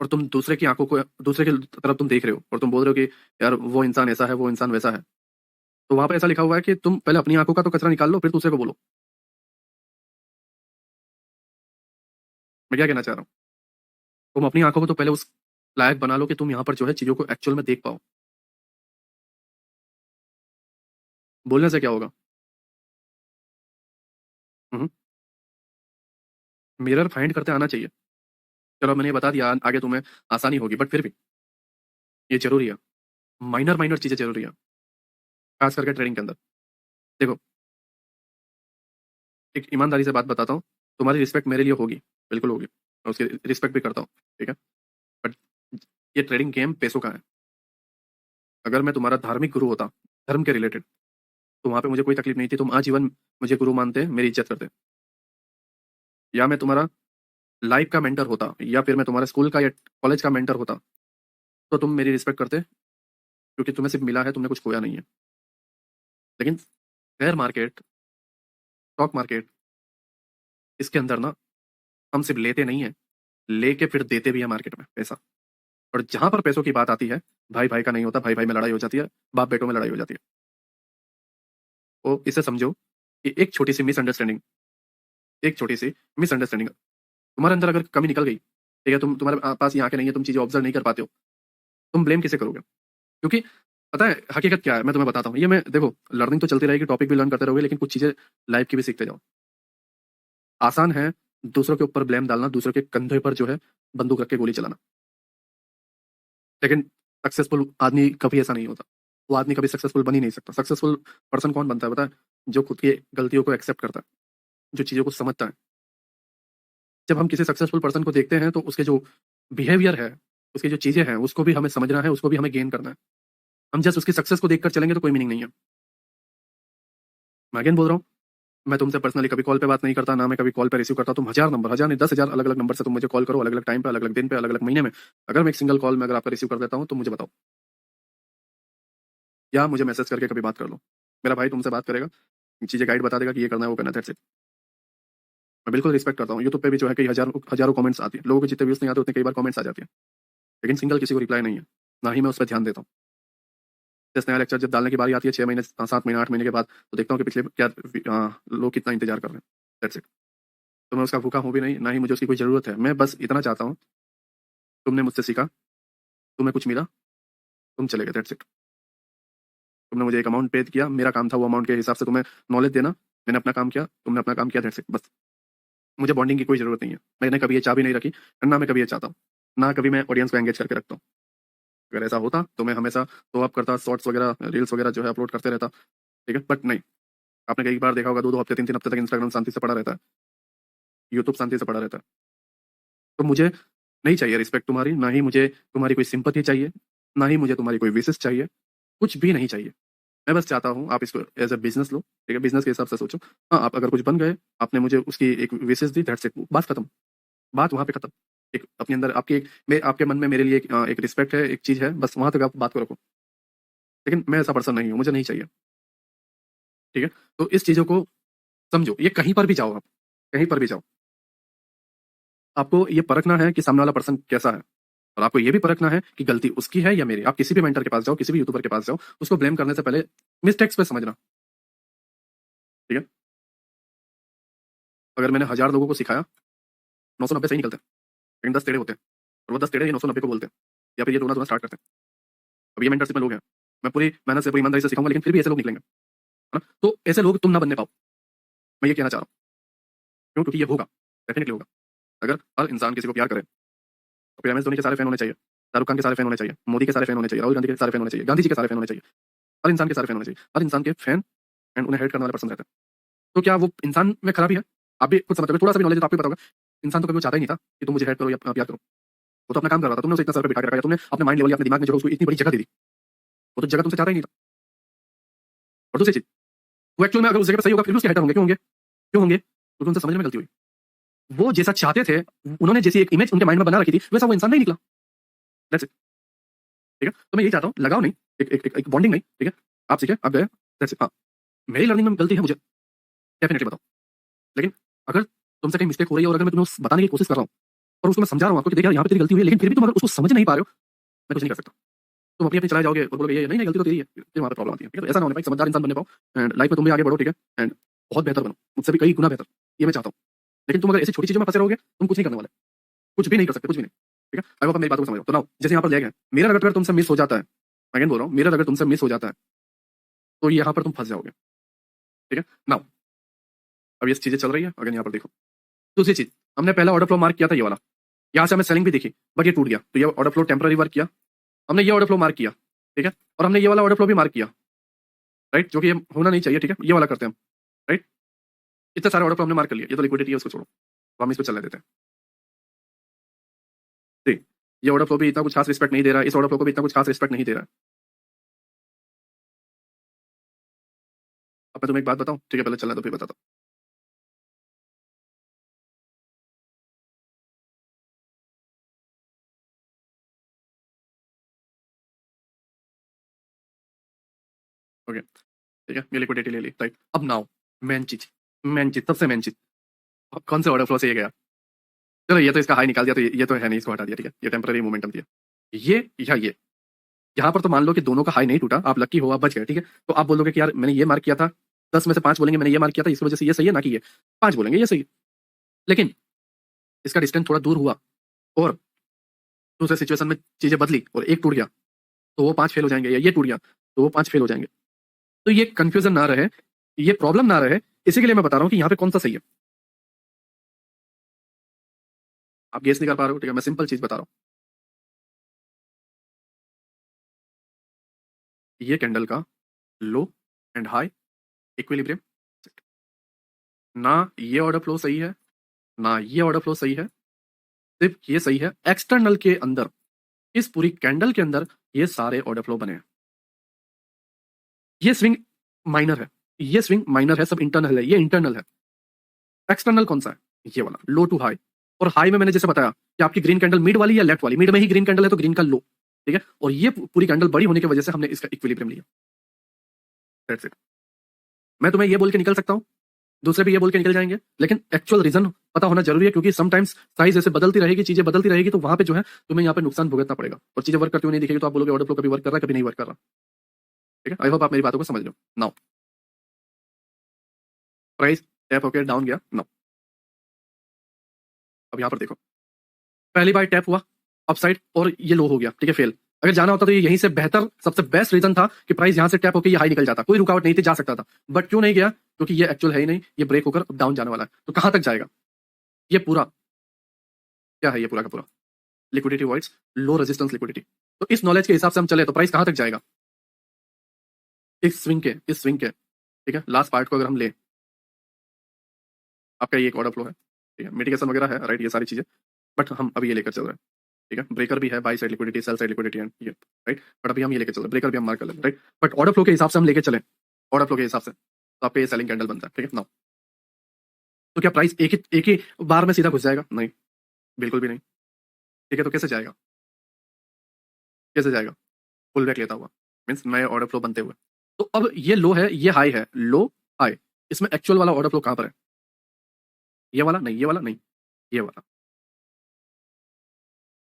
A: और तुम दूसरे की आंखों को, दूसरे की तरफ तुम देख रहे हो और तुम बोल रहे हो कि यार वो इंसान ऐसा है, वो इंसान वैसा है, तो वहां पर ऐसा लिखा हुआ है कि तुम पहले अपनी आंखों का तो कचरा निकाल लो, फिर दूसरे को बोलो। मैं क्या कहना चाह रहा हूँ, तुम अपनी आंखों को तो पहले उस लायक बना लो कि तुम यहाँ पर जो है चीजों को एक्चुअल में देख पाओ। बोलने से क्या होगा? मिरर फाइंड करते आना चाहिए। चलो मैंने ये बता दिया, आगे तुम्हें आसानी होगी, बट फिर भी ये जरूरी है, माइनर माइनर चीजें जरूरी है, खास करके ट्रेडिंग के अंदर। देखो, एक ईमानदारी से बात बताता हूँ, तुम्हारी रिस्पेक्ट मेरे लिए होगी, बिल्कुल होगी, मैं उसकी रिस्पेक्ट भी करता हूँ, ठीक है, बट ये ट्रेडिंग गेम पैसों का है। अगर मैं तुम्हारा धार्मिक गुरु होता, धर्म के रिलेटेड, तो वहां पे मुझे कोई तकलीफ नहीं थी, तुम आजीवन मुझे गुरु मानते, मेरी इज्जत करते। या मैं तुम्हारा लाइफ का मेंटर होता, या फिर मैं तुम्हारा स्कूल का या कॉलेज का मेंटर होता, तो तुम मेरी रिस्पेक्ट करते, क्योंकि तुम्हें सिर्फ मिला है, तुमने कुछ खोया नहीं है। लेकिन शेयर मार्केट, स्टॉक मार्केट, इसके अंदर ना हम सिर्फ लेते नहीं है, लेके फिर देते भी है मार्केट में पैसा। और जहां पर पैसों की बात आती है, भाई भाई का नहीं होता, भाई भाई में लड़ाई हो जाती है, बाप बेटों में लड़ाई हो जाती है। तो इसे समझो कि एक छोटी सी मिसअंडरस्टैंडिंग, एक छोटी सी मिसअंडरस्टैंडिंग तुम्हारे अंदर अगर कमी निकल गई, ठीक है, तुम्हारे पास ये आंखें नहीं है, तुम चीजें ऑब्जर्व नहीं कर पाते हो, तुम ब्लेम किसे करोगे? क्योंकि पता है हकीकत क्या है, मैं तुम्हें बताता हूँ, ये मैं देखो, लर्निंग तो चलती रहेगी, टॉपिक भी लर्न करते रहोगे, लेकिन कुछ चीजें लाइफ की भी सीखते जाओ। आसान है दूसरों के ऊपर ब्लेम डालना, दूसरों के कंधे पर जो है बंदूक रख के गोली चलाना, लेकिन सक्सेसफुल आदमी कभी ऐसा नहीं होता, वो आदमी कभी सक्सेसफुल बन ही नहीं सकता। सक्सेसफुल पर्सन कौन बनता है पता है? जो खुद की गलतियों को एक्सेप्ट करता है, जो चीजों को समझता है। जब हम किसी सक्सेसफुल पर्सन को देखते हैं तो उसके जो बिहेवियर है, उसकी जो चीजें हैं, उसको भी हमें समझना है, उसको भी हमें गेन करना है। हम जस्ट उसकी सक्सेस को देखकर चलेंगे तो कोई मीनिंग नहीं है। मैं अगेन बोल रहा हूँ, मैं तुमसे पर्सनली कभी कॉल पे बात नहीं करता, ना मैं कभी कॉल पे रिसीव करता। तुम हजार नंबर, हजार नहीं 10,000 अलग अलग नंबर से तुम मुझे कॉल करो, अलग अलग टाइम पे, अलग अलग दिन पे, अलग अलग महीने में, अगर मैं एक सिंगल कॉल में अगर आपका रिसीव कर देता हूँ तो मुझे बताओ, या मुझे मैसेज करके कभी बात कर लो। मेरा भाई तुमसे बात करेगा, चीजें गाइड बता देगा कि ये करना है, वो करना है, that's it। मैं बिल्कुल रिस्पेक्ट करता हूँ, यूट्यूब पे भी जो है कई हजारों हजारों कमेंट्स आती है, लोगों के जितने व्यूज नहीं आते उतने कई बार कमेंट्स आ जाती है, लेकिन सिंगल किसी को रिप्लाई नहीं है, ना ही मैं उस पर ध्यान देता हूँ। जैसे नया लेक्चर जब डालने की बारी आती है, 6 महीने 7 महीने 8 महीने के बाद, तो देखता हूँ कि पिछले क्या लोग कितना इंतजार कर रहे हैं, दैट्स इट। तो मैं उसका भूखा हूँ भी नहीं, ना ही मुझे उसकी कोई जरूरत है। मैं बस इतना चाहता हूँ, तुमने मुझसे सीखा, तुम्हें कुछ मिला, तुम चले गए, दैट्स इट। तुमने मुझे एक अमाउंट पे किया, मेरा काम था वो अमाउंट के हिसाब से तुम्हें नॉलेज देना, मैंने अपना काम किया, तुमने अपना काम किया, दैट्स इट, बस। मुझे बॉन्डिंग की कोई जरूरत नहीं है, मैंने कभी ये चाह भी नहीं रखी, और ना मैं कभी ये चाहता हूँ, ना कभी मैं ऑडियंस को एंगेज करके रखता हूँ। अगर ऐसा होता तो मैं हमेशा शो अप करता, शॉर्ट्स वगैरह रील्स वगैरह जो है अपलोड करते रहता, ठीक है, बट नहीं। आपने कई बार देखा होगा, 2-2 हफ्ते 3-3 हफ्ते तक इंस्टाग्राम शांति से पड़ा रहता है, यूट्यूब शांति से पड़ा रहता है। तो मुझे नहीं चाहिए रिस्पेक्ट तुम्हारी, ना ही मुझे तुम्हारी कोई सिंपथी चाहिए, ना ही मुझे तुम्हारी कोई विशेष चाहिए, कुछ भी नहीं चाहिए। मैं बस चाहता हूँ आप इसको एज अ बिजनेस लो, ठीक है, बिजनेस के हिसाब से सोचो। हाँ, आप अगर कुछ बन गए, आपने मुझे उसकी एक विशेष दी, दैट्स इट, बात खत्म, बात वहां पे खत्म। एक अपने अंदर आपकी एक, आपके मन में मेरे लिए एक रिस्पेक्ट है, एक चीज है, बस वहां तक आप बात को रखो। लेकिन मैं ऐसा पर्सन नहीं हूँ, मुझे नहीं चाहिए, ठीक है। तो इस चीजों को समझो, ये कहीं पर भी जाओ आप, कहीं पर भी जाओ, आपको ये परखना है कि सामने वाला पर्सन कैसा है, और आपको ये भी परखना है कि गलती उसकी है या मेरी। आप किसी भी मेंटर के पास जाओ, किसी भी यूट्यूबर के पास जाओ, उसको ब्लेम करने से पहले मिस्टेक्स पे समझना, ठीक है। अगर मैंने 1000 लोगों को सिखाया, 990 सही निकलते हैं, लेकिन 10 टेढ़े होते हैं, और वो 10 टेढ़े ही 990 को बोलते हैं, या फिर ये रोना धोना स्टार्ट करते हैं। अब ये मेंटरशिप में लोग हैं, मैं पूरी मेहनत से, पूरी ईमानदारी से सिखाऊंगा, लेकिन फिर भी ऐसे लोग निकलेंगे, है ना। तो ऐसे लोग तुम ना बनने पाओ, मैं ये कहना चाह रहा हूँ। क्यों? क्योंकि ये होगा, डेफिनेटली होगा। अगर हर इंसान किसी को प्यार करे, तो फिर MS धोनी के सारे फैन होने चाहिए, शाहरुख खान के सारे फैन होने चाहिए, मोदी के सारे फैन होने चाहिए, राहुल गांधी के सारे फैन होने चाहिए, गांधी जी के सारे फैन होने चाहिए, हर इंसान के सारे फैन होने चाहिए, हर इंसान के फैन एंड उन्हें हेट करने वाले पर्सन रहते हैं। तो क्या वो इंसान में खराबी है? आप भी खुद समझते हो, थोड़ा सा भी नॉलेज है तो आपको भी पता होगा, इंसान तो कभी वो चाहता ही नहीं था कि तुम मुझे हेड करो या आप याद करो। वो तो अपना काम कर रहा था, तुमने उसे इतना सर पे बिठा के रखा या तुमने अपने माइंड लेवल या अपने दिमाग में जो है उसको इतनी बड़ी जगह दे दी। वो तो जगह तुमसे चाहता ही नहीं था। और दूसरी चीज़, वो एक्चुअल में अगर उस जगह पे सही होगा फिर भी उसके हेटर होंगे, क्यों होंगे? क्यों होंगे? क्योंकि उनसे समझने में गलती हुई। वो जैसा चाहते थे, उन्होंने जैसी एक इमेज उनके माइंड में बना रखी थी, वैसा वो इंसान नहीं निकला। That's it. ठीक है? तो मैं यही चाहता हूँ, लगाओ नहीं, एक बॉन्डिंग नहीं, ठीक है? आप सीखे, आप गए, दैट्स इट। हाँ, मेरी लर्निंग में गलती है, मुझे डेफिनिटली बताओ। लेकिन अगर तुमसे कहीं मिस्टेक हो रही है और अगर मैं तुम्हें बताने की कोशिश कर रहा हूँ और उसको मैं समझा रहा हूँ आपको कि देख यार यहाँ पे तेरी गलती हुई है, लेकिन फिर भी तुम अगर उसको समझ नहीं पा रहे हो, मैं कुछ नहीं कर सकता। तुम अपनी अपनी चलाए जाओगे और बोलोगे ये नहीं नहीं गलती तो तेरी है, फिर वहाँ पे प्रॉब्लम आती है। ठीक है? तो ऐसा ना होने पाए, समझदार इंसान बनने पाओ एंड लाइफ में तुम भी आगे बढ़ो, ठीक है? एंड बहुत बेहतर बनो, मुझसे भी कई गुना बेहतर, ये मैं चाहता हूँ। लेकिन तुम अगर ऐसी छोटी चीज़ों में फँसे रहोगे, तुम कुछ नहीं करने वाले, कुछ भी नहीं कर सकते, कुछ भी नहीं। ठीक है? आई होप आप मेरी बातों को समझ रहे हो। तो नाउ जैसे यहाँ पर लेग है, मिरर अगर तुमसे मिस हो जाता है, अगेन बोल रहा हूँ, मिरर अगर तुमसे मिस हो जाता है, तो यहाँ पर तुम फँस जाओगे। ठीक है? नाउ अब ये चीज़ें चल रही है, अगेन यहाँ पर देखो। दूसरी चीज़, हमने पहला ऑर्डर फ्लो मार्क किया था ये वाला, यहाँ से हमें सेलिंग भी दिखी, बट ये टूट गया, तो ये ऑर्डर फ्लो टेम्पररी वर्क किया। हमने ये ऑर्डर फ्लो मार्क किया, ठीक है? और हमने ये वाला ऑर्डर फ्लो भी मार्क किया, राइट? जो कि ये होना नहीं चाहिए, ठीक है? ये वाला करते हैं हम, राइट? इतने सारे ऑर्डर फ्लो हमने मार्क कर लिया, ये तो लिक्विडिटी है, उसको छोड़ो, तो हम इस पे चलने देते हैं। ठीक, ये ऑर्डर फ्लो भी इतना कुछ खास रिस्पेक्ट नहीं दे रहा है, इस ऑर्डर फ्लो को भी इतना कुछ खास रिस्पेक्ट नहीं दे रहा है। अब मैं तुम्हें एक बात बताऊं, ठीक है? पहले चलना तो फिर बताता हूँ। ओके, ठीक है? ये लिक्विडिटी ले ली, राइट? अब नाउ मेन चीज, सबसे मेन चीज, अब कौन से ऑर्डर फ्लो से ये गया? चलो ये तो इसका हाई निकाल दिया, तो ये तो है नहीं, इसको हटा दिया, ठीक है? ये टेम्पररी मोमेंटम दिया, ये या ये, यहाँ पर तो मान लो कि दोनों का हाई नहीं टूटा, आप लकी हो, आप बच गए, ठीक है? तो आप बोलोगे कि यार मैंने ये मार्क किया था, 10 में से 5 बोलेंगे मैंने ये मार्क किया था, इस वजह से ये सही है, ना कि ये 5 बोलेंगे ये सही है। लेकिन इसका डिस्टेंस थोड़ा दूर हुआ और दूसरे सिचुएशन में चीजें बदली और एक टूट गया, तो वो 5 फेल हो जाएंगे, या ये टूट गया तो वो 5 फेल हो जाएंगे। तो ये कंफ्यूजन ना रहे, ये प्रॉब्लम ना रहे, इसी के लिए मैं बता रहा हूँ कि यहाँ पे कौन सा सही है। आप गेस नहीं कर पा रहे हो, ठीक है? मैं सिंपल चीज बता रहा हूँ, ये कैंडल का लो एंड हाई इक्विलिब्रियम, ना ये ऑर्डर फ्लो सही है, ना ये ऑर्डर फ्लो सही है, सिर्फ ये सही है एक्सटर्नल के अंदर, इस पूरी कैंडल के अंदर ये सारे ऑर्डर फ्लो बने हैं। ये स्विंग माइनर है, ये स्विंग माइनर है, सब इंटरनल है, ये इंटरनल है। एक्सटर्नल कौन सा है? ये वाला लो टू हाई। और हाई में मैंने जैसे बताया कि आपकी ग्रीन कैंडल मिड वाली या लेफ्ट वाली, मिड में ही ग्रीन कैंडल है तो ग्रीन का लो, ठीक है? और ये पूरी कैंडल बड़ी होने की वजह से हमने इसका इक्विलिब्रियम लिया, दैट्स इट। मैं तुम्हें ये बोल के निकल सकता हूँ, दूसरे भी ये बोल के निकल जाएंगे, लेकिन एक्चुअल रीजन पता होना जरूरी है, क्योंकि समटाइम्स साइज ऐसे बदलती रहेगी, चीजें बदलती रहेगी, तो वहां पे जो है तुम्हें यहाँ पे नुकसान भुगतना पड़ेगा और चीजें वर्क करती हुई नहीं दिखेगी, तो आप बोलोगे ऑर्डर फ्लो कभी वर्क कर रहा है, कभी नहीं वर्क कर रहा। ठीक है? आई होप आप मेरी बातों को समझ लो। नाउ प्राइस टैप होकर डाउन गया, नाउ अब यहाँ पर देखो, पहली बार टैप हुआ अपसाइड और ये लो हो गया, ठीक है? फेल। अगर जाना होता तो ये यहीं से बेहतर, सबसे बेस्ट रीजन था कि प्राइस यहाँ से टैप होकर ये हाई निकल जाता, कोई रुकावट नहीं थी, जा सकता था। बट क्यों नहीं गया? क्योंकि ये एक्चुअल है ही नहीं, ये ब्रेक होकर डाउन जाने वाला है। तो कहां तक जाएगा ये पूरा? क्या है ये पूरा का पूरा? Liquidity voids low resistance liquidity. तो इस नॉलेज के हिसाब से हम चले तो प्राइस कहां तक जाएगा? इस स्विंग के, ठीक है, लास्ट पार्ट को अगर हम ले, आपका ये एक ऑर्डर फ्लो है, ठीक है, मिटिगेशन वगैरह है, राइट, ये सारी चीजें, बट हम अभी ये लेकर चल रहे हैं, ठीक है? ब्रेकर भी है, by side liquidity, sell side liquidity and ये, राइट? बट अभी हम ये लेकर चल रहे हैं, ब्रेकर भी हम मार्क कर लेंगे, राइट? बट ऑर्डर फ्लो के हिसाब से हम लेके चलें, ऑर्डर फ्लो के हिसाब से, तो आपका ये सेलिंग कैंडल बनता है, ठीक है ना? तो क्या प्राइस एक ही बार में सीधा घुस जाएगा? नहीं, बिल्कुल भी नहीं। ठीक है, तो कैसे जाएगा? कैसे जाएगा? फुल बैक लेता हुआ, मीन्स नए ऑर्डर फ्लो बनते हुए। तो अब ये लो है, ये हाई है, लो हाई, इसमें एक्चुअल वाला ऑर्डर फ्लो कहां पर है? ये वाला नहीं, ये वाला नहीं, ये वाला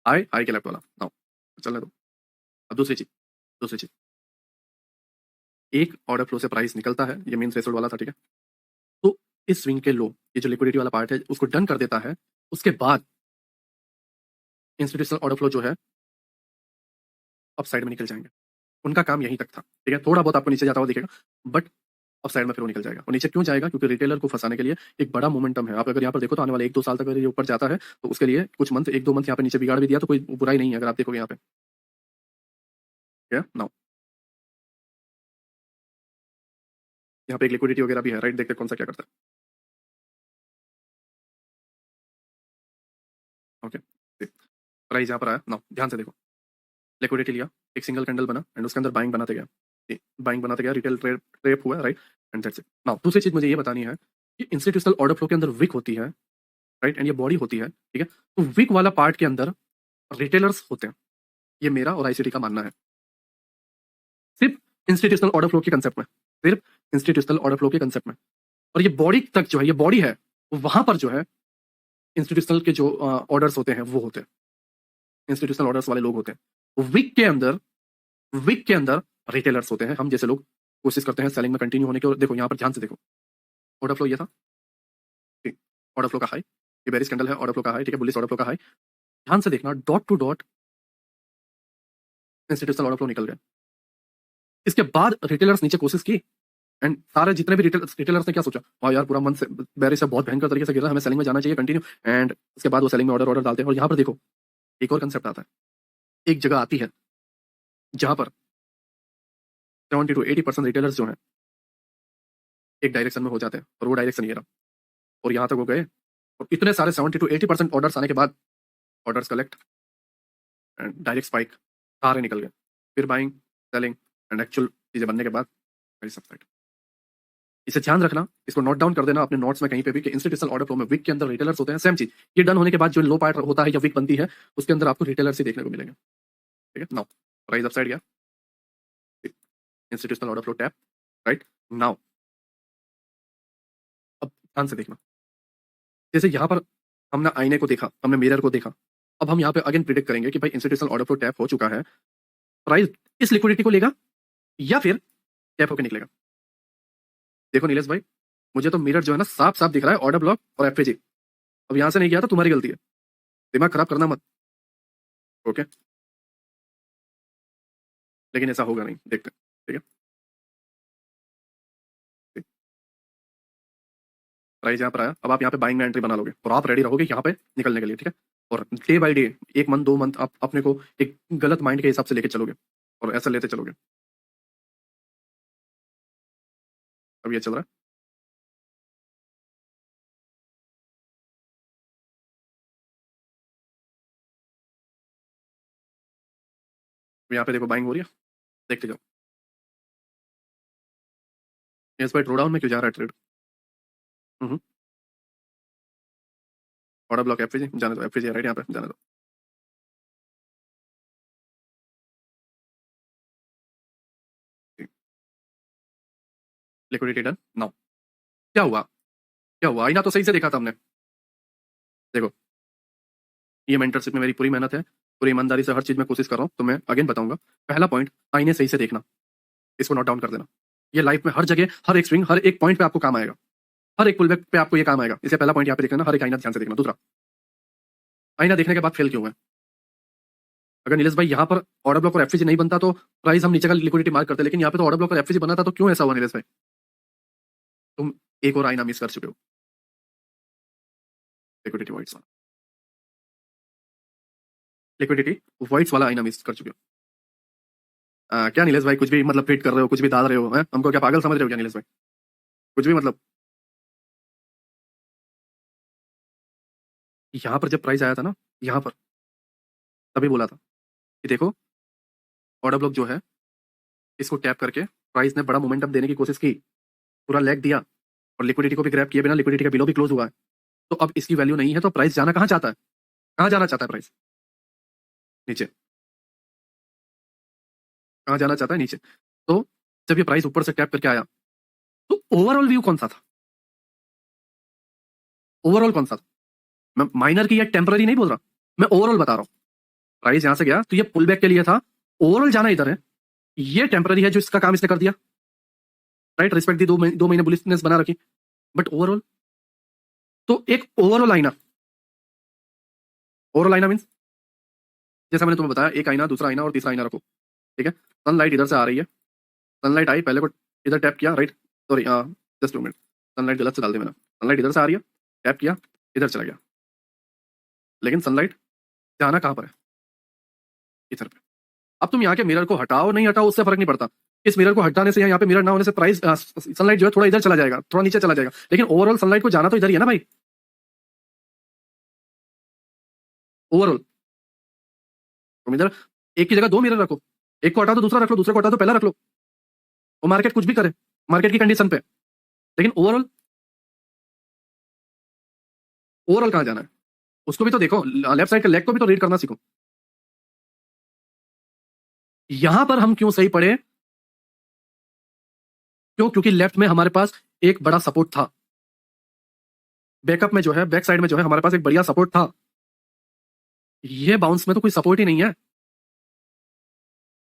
A: हाई, हाई के लेफ्ट वाला। नाउ चलने दो। अब दूसरी चीज, एक ऑर्डर फ्लो से प्राइस निकलता है, ये मेन थ्रेशोल्ड वाला था, ठीक है? तो इस स्विंग के लो, ये जो लिक्विडिटी वाला पार्ट है उसको डन कर देता है, उसके बाद इंस्टीट्यूशनल ऑर्डर फ्लो जो है अप साइड में निकल जाएंगे। उनका काम यहीं तक था, ठीक है? थोड़ा बहुत आपको नीचे जाता हुआ दिखेगा, बट अप साइड में फिर वो निकल जाएगा। और नीचे क्यों जाएगा? क्योंकि रिटेलर को फंसाने के लिए एक बड़ा मोमेंटम है। आप अगर यहाँ पर देखो तो आने वाले 1-2 साल तक अगर ये ऊपर जाता है तो उसके लिए कुछ मंथ, 1-2 मंथ यहाँ पे नीचे बिगाड़ भी दिया तो कोई बुराई नहीं है, अगर आप देखोगे यहाँ पे। नाउ यहाँ पे एक लिक्विडिटी वगैरह भी है, राइट? देखते हैं कौन सा क्या करता है। ओके, प्राइस यहाँ पर आया ना, ध्यान से देखो, लिक्विडिटी लिया, एक सिंगल कैंडल बना एंड उसके अंदर बाइंग बनाते गया, बाइंग बनाते गया, रिटेल ट्रेप हुआ, right, and that's it. Now दूसरी चीज मुझे ये बतानी है कि इंस्टीट्यूशनल ऑर्डर फ्लो के अंदर विक होती है, राइट, एंड ये बॉडी होती है, ठीक है। तो विक वाला पार्ट के अंदर रिटेलर्स होते हैं, ये मेरा और आईसीटी का मानना है, सिर्फ इंस्टीट्यूशनल ऑर्डर फ्लो के कंसेप्ट में, सिर्फ इंस्टीट्यूशनल ऑर्डर फ्लो के कंसेप्ट में। और ये बॉडी तक जो है, ये बॉडी है, वहां पर जो है इंस्टीट्यूशनल के जो ऑर्डर्स होते हैं वो होते हैं, इंस्टीट्यूशनल ऑर्डर्स वाले लोग होते हैं। विक के अंदर रिटेलर्स होते हैं, हम जैसे लोग कोशिश करते हैं सेलिंग में कंटिन्यू होने की। और देखो यहाँ पर ध्यान से देखो, ऑर्डर फ्लो ये था, ठीक, ऑर्डर फ्लो का हाई, ये बेरिश कैंडल है, ऑर्डर फ्लो का हाई, ठीक है, बुलिश ऑर्डर फ्लो का हाई। ध्यान से देखना, dot to dot institutional order flow निकल गया। इसके बाद रिटेलर्स नीचे कोशिश की एंड सारे जितने भी रिटेलर्स ने क्या सोचा, हाँ यार पूरा मंथ से बेरिश से बहुत भयंकर तरीके से गिर रहा है, हमें सेलिंग में जाना चाहिए कंटिन्यू। एंड उसके बाद वो सेलिंग में ऑर्डर डालते हैं। और यहाँ पर देखो एक और कंसेप्ट आता है, एक जगह आती है जहां पर 70 to 80% रिटेलर्स जो हैं एक डायरेक्शन में हो जाते हैं, और वो डायरेक्शन ये रहा, और यहाँ तक वो गए, और इतने सारे 70 to 80% ऑर्डर्स आने के बाद orders collect and direct spike, सारे निकल गए, फिर बाइंग, सेलिंग एंड एक्चुअल चीजें बनने के बाद सबसाइड। इसे ध्यान रखना, इसको नोट डाउन कर देना अपने नोट्स में कहीं पे भी कि इंस्टीट्यूशनल ऑर्डर फ्लो में विक के अंदर रिटेलर्स होते हैं। सेम चीज ये डन होने के बाद जो लो पार्ट होता है या विक बनती है, उसके अंदर आपको रिटेलर्स ही देखने को मिलेंगे, ठीक है। नाउ प्राइस अपसाइड गया, institutional order flow tap, right. Now अब ध्यान से देखना, जैसे यहाँ पर हमने आईने को देखा, हमने मिरर को देखा, अब हम यहाँ पे अगेन प्रिडिक्ट करेंगे कि भाई इंस्टीट्यूशनल ऑर्डर फ्लो टैप हो चुका है, प्राइस इस लिक्विडिटी को लेगा या फिर टैप होकर निकलेगा। देखो नीलेश भाई, मुझे तो मिरर जो है ना साफ साफ दिख रहा है, ऑर्डर ब्लॉक और एफएजी। अब यहां से नहीं गया तो तुम्हारी गलती है, दिमाग खराब करना मत, ओके। लेकिन ऐसा होगा नहीं, देखते हैं, ठीक है। ठीक। प्राइस यहाँ पर आया, अब आप यहाँ पे बाइंग में एंट्री बना लोगे और आप रेडी रहोगे यहाँ पे निकलने के लिए, ठीक है। और डे बाय डे, एक मंथ 2 मंथ आप अपने को एक गलत माइंड के हिसाब से लेके चलोगे और ऐसा लेते चलोगे। अब ये चल रहा है, यहाँ पे देखो बाइंग हो रही है, देखते जाओ। इस बार ड्रॉ डाउन में क्यों जा रहा है ट्रेड? ऑर्डर ब्लॉक एफएजी जाने दो, एफएजी राइट, यहाँ पे जाने दो। Liquidity done. नाउ क्या हुआ, क्या हुआ, आईना तो सही से देखा था हमने, देखो ये मेंटरशिप में मेरी पूरी मेहनत है, पूरी ईमानदारी से हर चीज में कोशिश कर रहा हूँ। तो मैं अगेन बताऊंगा, पहला पॉइंट, आईने सही से देखना, इसको नोट डाउन कर देना। ये लाइफ में हर जगह, हर एक स्विंग, हर एक पॉइंट पे आपको काम आएगा, हर एक पुलबैक पे आपको ये काम आएगा। इसे पहला पॉइंट यहाँ पे देख लेना, हर एक आईना ध्यान से देखना। दूसरा, आईना देखने के बाद फेल क्यों है? अगर नीलेश भाई यहाँ पर ऑर्डर ब्लॉक और एफसीजी नहीं बनता तो प्राइस हम नीचे का लिक्विडिटी मार्क करते, लेकिन यहाँ पे तो ऑर्डर ब्लॉक और एफसीजी बना था, तो क्यों ऐसा हुआ नीलेश भाई? तुम एक और आईना मिस कर चुके हो, लिक्विडिटी वाइट्स वाला, लिक्विडिटी वाइट्स वाला आईना मिस कर चुके हो। क्या नीलेश भाई कुछ भी मतलब फिट कर रहे हो, कुछ भी डाल रहे हो, हैं? हमको क्या पागल समझ रहे हो क्या नीलेश भाई? कुछ भी मतलब, यहाँ पर जब प्राइस आया था ना, यहाँ पर तभी बोला था कि देखो ऑर्डर ब्लॉक जो है इसको टैप करके प्राइस ने बड़ा मोमेंटम देने की कोशिश की, पूरा लेग दिया और लिक्विडिटी को भी ग्रैब किए बिना लिक्विडिटी का बिलो भी क्लोज हुआ है। तो अब इसकी वैल्यू नहीं है, तो प्राइस जाना कहाँ चाहता है, कहाँ जाना चाहता है प्राइस? नीचे। कहाँ जाना चाहता है? नीचे। तो जब ये प्राइस ऊपर से टैप करके आया तो ओवरऑल व्यू कौन सा था? ओवरऑल कौन सा था? मैं माइनर की या टेम्पररी नहीं बोल रहा, मैं ओवरऑल बता रहा हूँ। प्राइस यहां से गया तो ये पुल बैक के लिए था, ओवरऑल जाना इधर है, ये टेम्पररी है जो इसका काम इसने कर दिया, राइट, रिस्पेक्ट दी, 2 महीने बुलिशनेस बना रखी, बट ओवरऑल, तो एक ओवरऑल आईना मींस जैसा मैंने तुम्हें बताया, एक आईना, दूसरा आईना और तीसरा आईना रखो, ठीक है। सनलाइट इधर से आ रही है, सनलाइट आई, पहले को इधर टैप किया, right, sorry just 2 minute, sunlight गलत से डाल दी मैंने, सनलाइट इधर से आ रही है, टैप किया, इधर चला गया, लेकिन सनलाइट जाना कहां पर है? इधर पे। अब तुम यहाँ के मिरर को हटाओ नहीं हटाओ उससे फर्क नहीं पड़ता, इस मिरर को हटाने से या यहाँ पे मिरर ना होने से प्राइस सनलाइट जो है थोड़ा इधर चला जाएगा, थोड़ा नीचे चला जाएगा, लेकिन ओवरऑल सनलाइट को जाना तो इधर ही है ना भाई। ओवरऑल। तो इधर एक की जगह दो मिरर रखो, एक को हटा दो दूसरा रख लो, दूसरे को हटा दो पहला रख लो, वो मार्केट कुछ भी करे मार्केट की कंडीशन पे, लेकिन ओवरऑल, ओवरऑल कहाँ जाना है उसको भी तो देखो, लेफ्ट साइड के लेग को भी तो रीड करना सीखो। यहां पर हम क्यों सही पड़े? क्यों? क्योंकि लेफ्ट में हमारे पास एक बड़ा सपोर्ट था, बैकअप में जो है, बैक साइड में जो है हमारे पास एक बढ़िया सपोर्ट था। ये बाउंस में तो कोई सपोर्ट ही नहीं है।